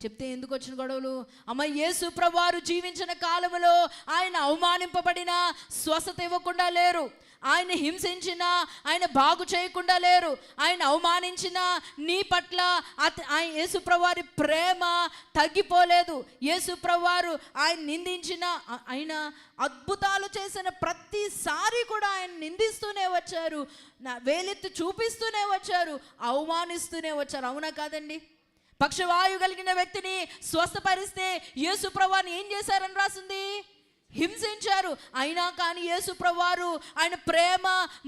చెప్తే ఎందుకు వచ్చిన గొడవలు? అమ్మ, యేసు ప్రభువారు జీవించిన కాలంలో ఆయన అవమానింపబడినా స్వస్థత ఇవ్వకుండా లేరు, ఆయన హింసించినా ఆయన బాగు చేయకుండా లేరు, ఆయన అవమానించినా నీ పట్ల ఆయన యేసు ప్రభువారి ప్రేమ తగ్గిపోలేదు. యేసు ప్రభువారు ఆయన నిందించిన, ఆయన అద్భుతాలు చేసిన ప్రతిసారి కూడా ఆయన నిందిస్తూనే వచ్చారు, వేలెత్తి చూపిస్తూనే వచ్చారు, అవమానిస్తూనే వచ్చారు. అవునా కాదండి? పక్షవాయు కలిగిన వ్యక్తిని స్వస్థపరిస్తే యేసు ప్రభువారిని ఏం చేశారని రాసింది? హింసించారు. అయినా కానీ యేసు ప్రభువారు ఆయన ప్రేమ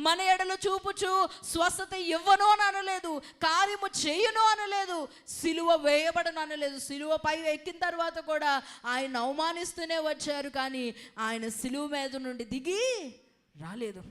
మన ఎడలో చూపుచు స్వస్థత ఇవ్వను అని అనలేదు, కార్యము చేయను అనలేదు, సిలువ వేయబడను అనలేదు. సిలువపై ఎక్కిన తర్వాత కూడా ఆయన అవమానిస్తూనే వచ్చారు, కానీ ఆయన సిలువ మీద నుండి దిగి రాలేదు.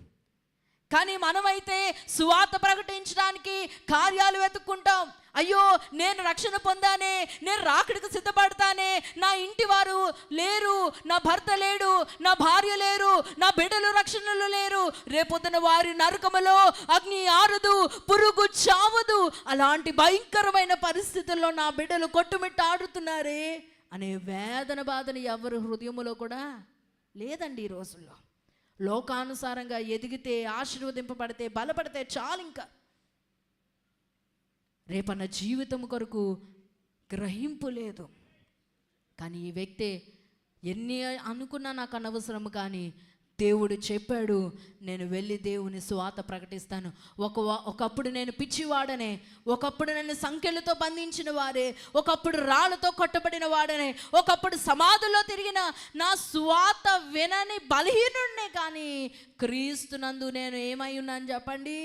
కానీ మనమైతే సువార్త ప్రకటించడానికి కార్యాలు వెతుక్కుంటాం. అయ్యో, నేను రక్షణ పొందానే, నేను రాకడికి సిద్ధపడతానే, నా ఇంటి వారు లేరు, నా భర్త లేడు, నా భార్య లేరు, నా బిడ్డలు రక్షణలు లేరు, రేపొద్దున వారి నరకములో అగ్ని ఆరదు, పురుగు చావదు, అలాంటి భయంకరమైన పరిస్థితుల్లో నా బిడ్డలు కొట్టుమిట్టాడుతున్నారే అనే వేదన బాధని ఎవరి హృదయములో కూడా లేదండి. ఈ రోజుల్లో లోకానుసారంగా ఎదిగితే, ఆశీర్వదింపబడితే, బలపడితే చాలు, ఇంకా రేపన్న జీవితం కొరకు గ్రహింపు లేదు. కానీ ఈ వ్యక్తి ఎన్ని అనుకున్నా నాకు అనవసరము, కానీ దేవుడు చెప్పాడు, నేను వెళ్ళి దేవుని సువార్త ప్రకటిస్తాను. ఒకప్పుడు నేను పిచ్చివాడనే, ఒకప్పుడు నన్ను సంఖ్యలతో బంధించిన వారే, ఒకప్పుడు రాళ్ళతో కొట్టబడిన వాడనే, ఒకప్పుడు సమాధుల్లో తిరిగిన నా సువార్త వినని బలహీనుడినే, కానీ క్రీస్తునందు నేను ఏమై ఉన్నాను చెప్పండి?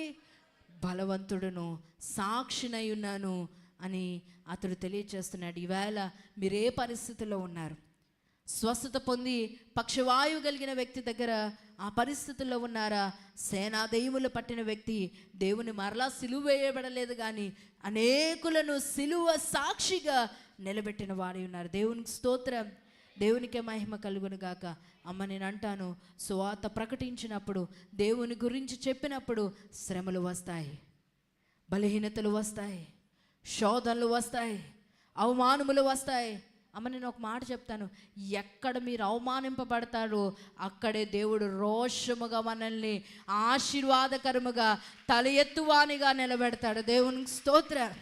బలవంతుడును, సాక్షినై ఉన్నాను అని అతడు తెలియచేస్తున్నాడు. ఈవేళ మీరే పరిస్థితిలో ఉన్నారు? స్వస్థత పొంది పక్షవాయువు కలిగిన వ్యక్తి దగ్గర ఆ పరిస్థితుల్లో ఉన్నారా? సేనాదయములు పట్టిన వ్యక్తి దేవుని మరలా సిలువ వేయబడలేదు, కానీ అనేకులను సిలువ సాక్షిగా నిలబెట్టిన వారు ఉన్నారు. దేవునికి స్తోత్రం. దేవునికే మహిమ కలుగును గాక. అమ్మ, నేను అంటాను, సువార్త ప్రకటించినప్పుడు, దేవుని గురించి చెప్పినప్పుడు శ్రమలు వస్తాయి, బలహీనతలు వస్తాయి, శోధనలు వస్తాయి, అవమానములు వస్తాయి. అమ్మ, నేను ఒక మాట చెప్తాను, ఎక్కడ మీరు అవమానింపబడతారో అక్కడే దేవుడు రోషముగా మనల్ని ఆశీర్వాదకరముగా తల ఎత్తువానిగా నిలబెడతాడు. దేవునికి స్తోత్రం.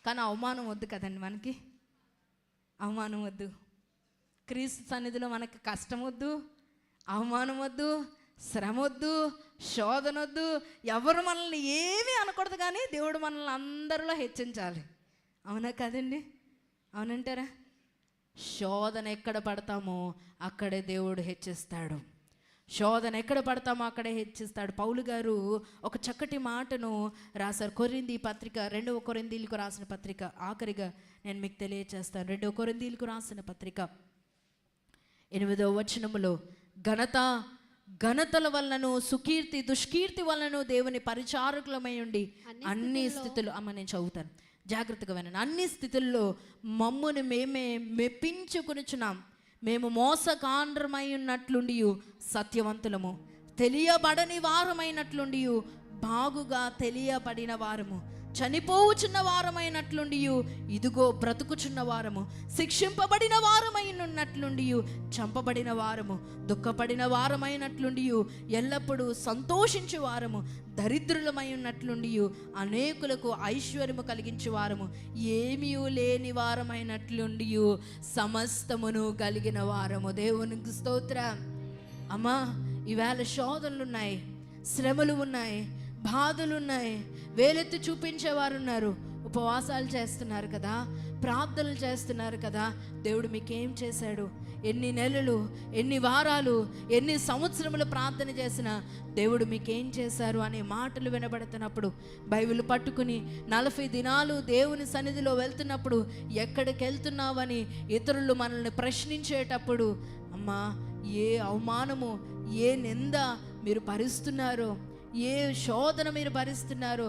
కానీ అవమానం వద్దు కదండి మనకి, అవమానం వద్దు. క్రీస్తు సన్నిధిలో మనకి కష్టం వద్దు, అవమానం వద్దు, శ్రమ వద్దు, శోధన వద్దు. ఎవరు మనల్ని ఏమీ అనకూడదు, కానీ దేవుడు మనల్ని అందరిలో హెచ్చించాలి. అవునా కదండి? అవునంటారా? శోధన ఎక్కడ పడతామో అక్కడే దేవుడు హెచ్చిస్తాడు. శోధన ఎక్కడ పడతామో అక్కడే హెచ్చిస్తాడు. పౌలు గారు ఒక చక్కటి మాటను రాశారు. కొరింథీ పత్రిక, 2వ కొరింథీలకు రాసిన పత్రిక, ఆఖరిగా నేను మీకు తెలియచేస్తాను. 2వ కొరింథీలకు రాసిన పత్రిక 8వ వచనములో, ఘనతల వలనను సుకీర్తి దుష్కీర్తి వలనను దేవుని పరిచారకులమై ఉండి అన్ని స్థితులు, అమ్మ నేను చదువుతాను జాగ్రత్తగా వినండి. అన్ని స్థితుల్లో మమ్మును మేమే మెప్పించుకొనుచున్నాం. మేము మోసకాండ్రమై ఉన్నట్లుండి సత్యవంతులము, తెలియబడని వారమైనట్లుండి బాగుగా తెలియబడిన వారము, చనిపోవుచున్న వారమైనట్లుండి ఇదిగో బ్రతుకుచున్న వారము, శిక్షింపబడిన వారమైనట్లుండి చంపబడిన వారము, దుఃఖపడిన వారమైనట్లుండి ఎల్లప్పుడూ సంతోషించే వారము, దరిద్రులమై ఉన్నట్లుండి అనేకులకు ఐశ్వర్యము కలిగించే వారము, ఏమీ లేని వారమైనట్లుండి సమస్తమును కలిగిన వారము. దేవునికి స్తోత్రం. అమ్మా, ఈవేళ శోధనలు ఉన్నాయి, శ్రమలు ఉన్నాయి, బాధలు ఉన్నాయి, వేలెత్తి చూపించేవారు ఉన్నారు, ఉపవాసాలు చేస్తున్నారు కదా, ప్రార్థనలు చేస్తున్నారు కదా. దేవుడు మీకేం చేశాడు? ఎన్ని నెలలు, ఎన్ని వారాలు, ఎన్ని సంవత్సరములు ప్రార్థన చేసినా దేవుడు మీకేం చేశారు అనే మాటలు వినబడుతున్నప్పుడు, బైబిల్ పట్టుకుని 40 దినాలు దేవుని సన్నిధిలో వెళ్తున్నప్పుడు, ఎక్కడికి వెళ్తున్నావని ఇతరులు మనల్ని ప్రశ్నించేటప్పుడు, అమ్మా, ఏ అవమానము, ఏ నింద మీరు భరిస్తున్నారో, ఏ శోధన మీరు భరిస్తున్నారో,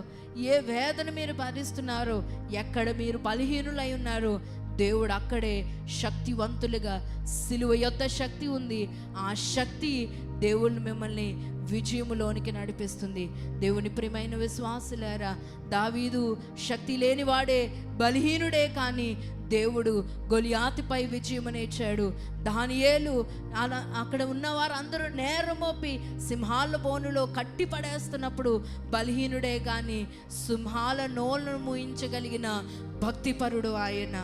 ఏ వేదన మీరు భరిస్తున్నారో, ఎక్కడ మీరు బలహీనులై ఉన్నారో, దేవుడు అక్కడే శక్తివంతులుగా, సిలువ యొద్ద శక్తి ఉంది, ఆ శక్తి దేవుడు మిమ్మల్ని విజయములోనికి నడిపిస్తుంది. దేవుని ప్రియమైన విశ్వాసులారా, దావీదు శక్తి లేనివాడే, బలహీనుడే, కానీ దేవుడు గొలియాతుపై విజయమునిచ్చాడు. దానియేలు అక్కడ ఉన్నవారు అందరూ నేరమోపి సింహాల బోనులో కట్టి పడేస్తున్నప్పుడు బలహీనుడే, కానీ సింహాల నోళ్ళను మూయించగలిగిన భక్తిపరుడు ఆయన.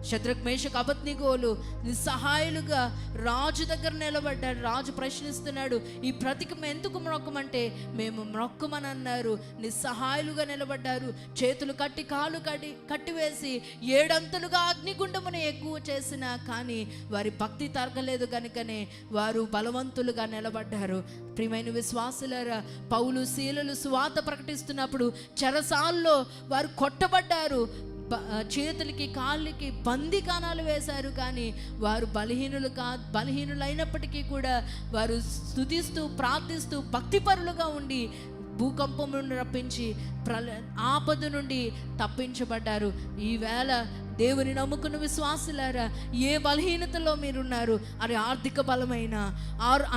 శద్రక్, మేషక్, అబద్నిగోలు నిస్సహాయులుగా రాజు దగ్గర నిలబడ్డారు. రాజు ప్రశ్నిస్తున్నాడు, ఈ ప్రతిమ ఎందుకు మ్రొక్కమంటే మేము మ్రొక్కమని అన్నారు. నిస్సహాయులుగా నిలబడ్డారు. చేతులు కట్టి, కాలు కట్టివేసి 7 అంతలుగా అగ్నిగుండమును ఎక్కువ చేసినా కానీ వారి భక్తి తరగలేదు కనుకనే వారు బలవంతులుగా నిలబడ్డారు. ప్రియమైన విశ్వాసులారా, పౌలు శీలలు సువార్త ప్రకటిస్తున్నప్పుడు చెరసాల్లో వారు కొట్టబడ్డారు, చేతులకి కాళ్ళకి బందికానాలు వేశారు, కానీ వారు బలహీనులైనప్పటికీ కూడా వారు స్తుతిస్తూ ప్రార్థిస్తూ భక్తిపరులుగా ఉండి భూకంపం నుండి రప్పించి ఆపద నుండి తప్పించబడ్డారు. ఈవేళ దేవుని నమ్ముకున్న విశ్వాసులారా, ఏ బలహీనతలో మీరున్నారు, అది ఆర్థిక బలమైన,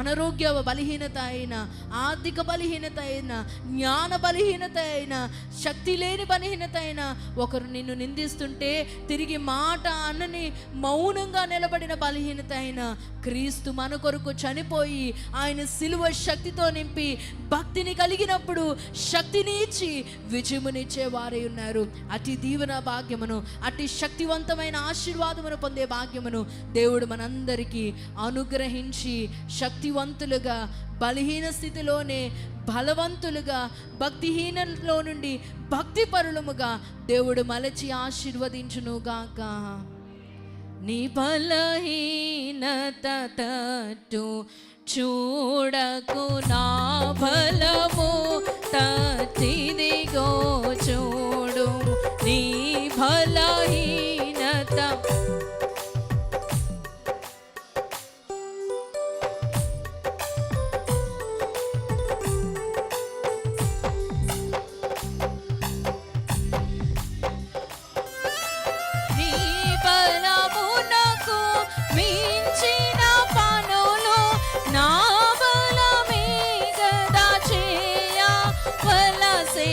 అనారోగ్య బలహీనత అయినా, ఆర్థిక బలహీనత అయినా, జ్ఞాన బలహీనత అయినా, శక్తి లేని బలహీనత అయినా, ఒకరు నిన్ను నిందిస్తుంటే తిరిగి మాట అన్నని మౌనంగా నిలబడిన బలహీనత అయినా, క్రీస్తు మన కొరకు చనిపోయి ఆయన సిలువ శక్తితో నింపి భక్తిని కలిగినప్పుడు శక్తిని ఇచ్చి విజయమునిచ్చే వారే ఉన్నారు. అతి దీవెన భాగ్యమును, అతి శక్తివంతమైన ఆశీర్వాదమును పొందే భాగ్యమును దేవుడు మనందరికీ అనుగ్రహించి శక్తివంతులుగా, బలహీన స్థితిలోనే బలవంతులుగా, భక్తిహీనలో నుండి భక్తిపరులముగా దేవుడు మలచి ఆశీర్వదించునుగాక. నీ బలహీనత తట్టు చూడకు, నా బలము తట్టిదిగో చూడు. నీ బలహీనత మించిన పనులు నా బలమే గదా చేయవలసే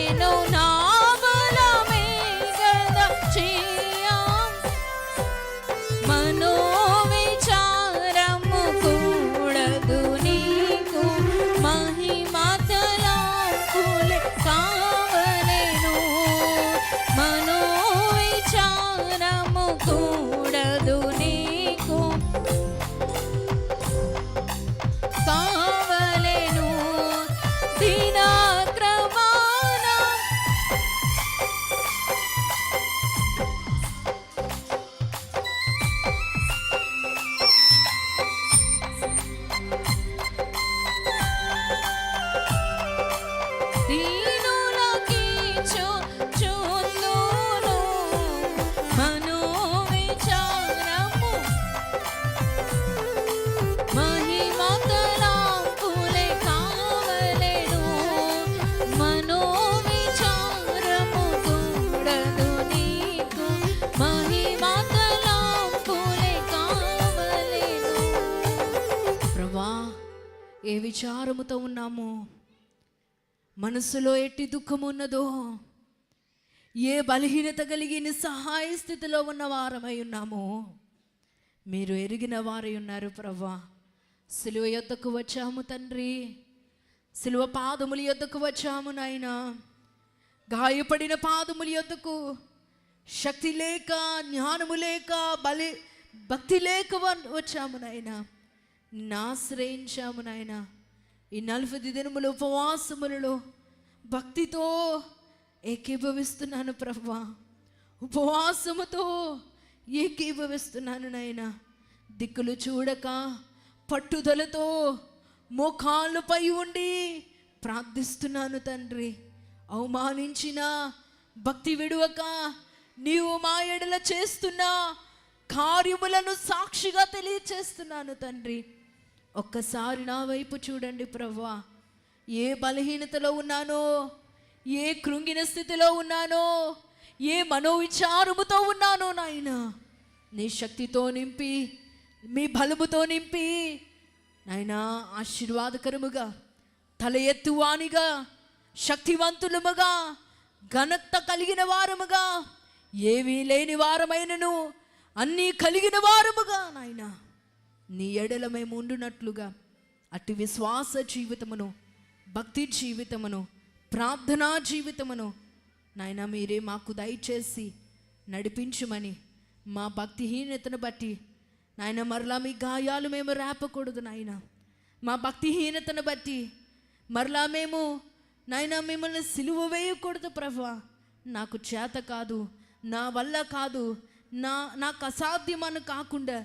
చూచుచుందును మనోవిచారము మహిమ తలంపులే కావలెను మనోవిచారము కూడదు నీకు మహిమ తలంపులే కావలెను. ప్రభువా, ఏ విచారముతో ఉన్నాము, మనసులో ఎట్టి దుఃఖం ఉన్నదో, ఏ బలహీనత కలిగి నిస్సహాయ స్థితిలో ఉన్న వారమై ఉన్నామో మీరు ఎరిగిన వారై ఉన్నారు ప్రభువా. సిలువ యొద్దకు వచ్చాము తండ్రి, సిలువ పాదముల యొద్దకు వచ్చాము నాయన. గాయపడిన పాదముల యొద్దకు శక్తి లేక, జ్ఞానము లేక, భక్తి లేక వచ్చాము నాయన. నిన్ను ఆశ్రయించాము నాయన. ఈ 40 దినముల ఉపవాసములలో భక్తితో ఏకీభవిస్తున్నాను ప్రభువా, ఉపవాసముతో ఏకీభవిస్తున్నాను నాయన. దిక్కులు చూడక పట్టుదలతో మోకాళ్ళపై ఉండి ప్రార్థిస్తున్నాను తండ్రి. అవమానించిన భక్తి విడువక నీవు మా ఎడల చేస్తున్న కార్యములను సాక్షిగా తెలియచేస్తున్నాను తండ్రి. ఒక్కసారి నా వైపు చూడండి ప్రభువా. ఏ బలహీనతలో ఉన్నానో, ఏ కృంగిన స్థితిలో ఉన్నానో, ఏ మనోవిచారముతో ఉన్నానో నాయన, నీ శక్తితో నింపి, మీ బలముతో నింపి నాయన ఆశీర్వాదకరముగా, తల ఎత్తువానిగా, శక్తివంతులముగా, ఘనత కలిగిన వారముగా, ఏమీ లేని వారమైనను అన్నీ కలిగిన వారముగా నాయన నీ ఎడల మేము ఉండునట్లుగా అటు విశ్వాస జీవితమును, భక్తి జీవితమును, ప్రార్థనా జీవితమును నాయన మీరే మాకు దయచేసి నడిపించుమని, మా భక్తిహీనతను బట్టి నాయన మరలా మీ గాయాలు మేము రేపకూడదు నాయన. మా భక్తిహీనతను బట్టి మరలా మేము నాయన మిమ్మల్ని సిలువ వేయకూడదు ప్రభువా. నాకు చేత కాదు, నా వల్ల కాదు, నాకు అసాధ్యమని కాకుండా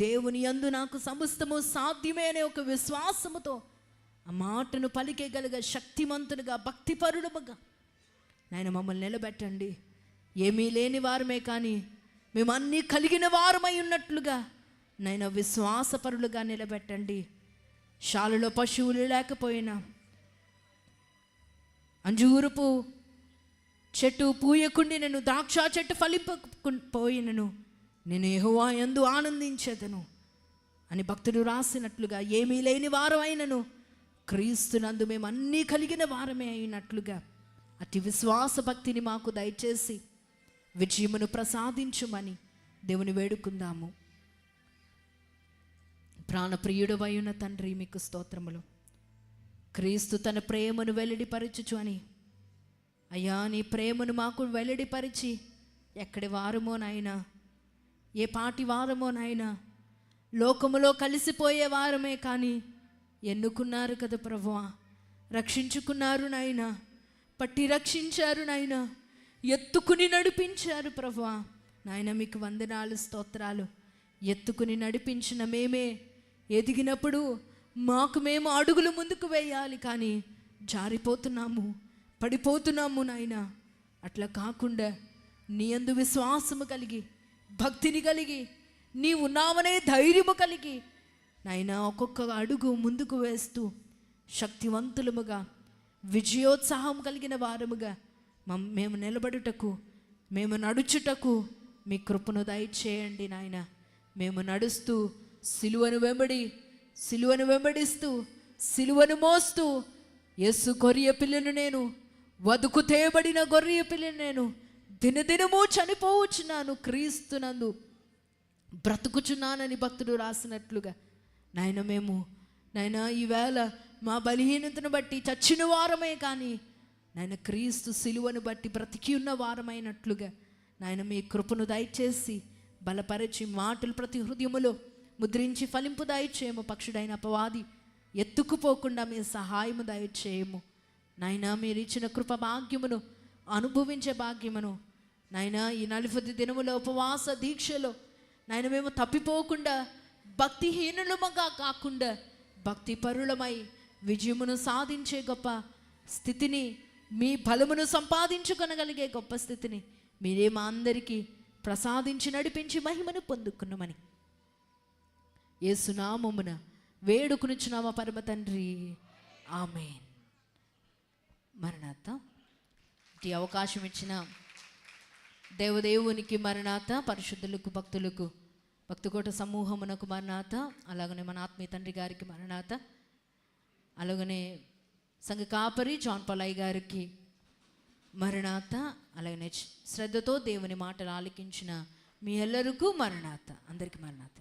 దేవుని యందు నాకు సమస్తము సాధ్యమే అనే ఒక విశ్వాసముతో ఆ మాటను పలికేగలిగే శక్తిమంతునిగా, భక్తిపరుడుగా నాయన మమ్మల్ని నిలబెట్టండి. ఏమీ లేని వారమే కానీ మేము అన్నీ కలిగిన వారమై ఉన్నట్లుగా నాయన విశ్వాసపరులుగా నిలబెట్టండి. శాలలో పశువులు లేకపోయినా, అంజూరపు చెట్టు పూయకుండి నేను ద్రాక్ష చెట్టు ఫలింపపోయినను నేను యెహోవా యందు ఆనందించేదను అని భక్తుడు రాసినట్లుగా, ఏమీ లేని వారమైనను క్రీస్తునందు మేము అన్నీ కలిగిన వారమే అయినట్లుగా అతి విశ్వాస భక్తిని మాకు దయచేసి విజయమును ప్రసాదించుమని దేవుని వేడుకుందాము. ప్రాణప్రియుడవై ఉన్న తండ్రి మీకు స్తోత్రములు. క్రీస్తు తన ప్రేమను వెల్లడిపరచుచు అని అయ్యా, నీ ప్రేమను మాకు వెల్లడిపరిచి ఎక్కడి వారమో నాయనా, ఏ పాటి వారమో నాయనా, లోకములో కలిసిపోయే వారమే కానీ ఎన్నుకున్నారు కదా ప్రభువా, రక్షించుకున్నారు నాయనా, పట్టి రక్షించారు నాయనా, ఎత్తుకుని నడిపించారు ప్రభువా. నాయన మీకు వందనాలు, స్తోత్రాలు. ఎత్తుకుని నడిపించిన మేమే ఎదిగినప్పుడు మాకు మేము అడుగులు ముందుకు వేయాలి కానీ జారిపోతున్నాము, పడిపోతున్నాము నాయన. అట్లా కాకుండా నీ యందు విశ్వాసము కలిగి, భక్తిని కలిగి, నీ ఉన్నామనే ధైర్యము కలిగి నాయన ఒక్కొక్క అడుగు ముందుకు వేస్తూ శక్తివంతులముగా, విజయోత్సాహం కలిగిన వారముగా మేము నిలబడుటకు, మేము నడుచుటకు మీ కృపను దయచేయండి నాయన. మేము నడుస్తూ సిలువను వెంబడిస్తూ సిలువను మోస్తూ యేసు గొర్రె పిల్లను నేను, వదుకు తేబడిన గొర్రె పిల్లను నేను దినదినము చనిపోవచ్చున్నాను, క్రీస్తునందు బ్రతుకుచున్నానని భక్తుడు రాసినట్లుగా నాయన మేము నాయన ఈవేళ మా బలహీనతను బట్టి చచ్చిన వారమే కానీ నాయన క్రీస్తు సిలువను బట్టి బ్రతికి ఉన్న వారమైనట్లుగా నాయన మీ కృపను దయచేసి బలపరిచి మాటలు ప్రతి హృదయములో ముద్రించి ఫలింపు దయచేయము. పక్షుడైన అపవాది ఎత్తుకుపోకుండా మీ సహాయము దయచేయము నాయన. మీరు ఇచ్చిన కృప భాగ్యమును అనుభవించే భాగ్యమును నాయన ఈ 40 దినముల ఉపవాస దీక్షలో నాయన మేము తప్పిపోకుండా, భక్తిహీనులముగా కాకుండా భక్తి పరులమై విజయమును సాధించే గొప్ప స్థితిని మీ బలమును సంపాదించుకొనగలిగే గొప్ప స్థితిని మీరే మా అందరికీ ప్రసాదించి నడిపించి మహిమను పొందుకున్నామని యేసునామమున వేడుకునిచున్నామా పరమ తండ్రి, ఆమేన్. మరణాత. ఈ అవకాశం ఇచ్చిన దేవదేవునికి మరణాత, పరిశుద్ధులకు భక్తులకు, భక్తికోట సమూహమునకు మరణాత, అలాగనే మన ఆత్మీయ తండ్రి గారికి మరణాత, అలాగనే సంఘ కాపరి జాన్ పలాయ్ గారికి మరణాత, అలాగనే శ్రద్ధతో దేవుని మాటలు ఆలకించిన మీ ఎల్లరికూ మరణాత, అందరికీ మరణాత.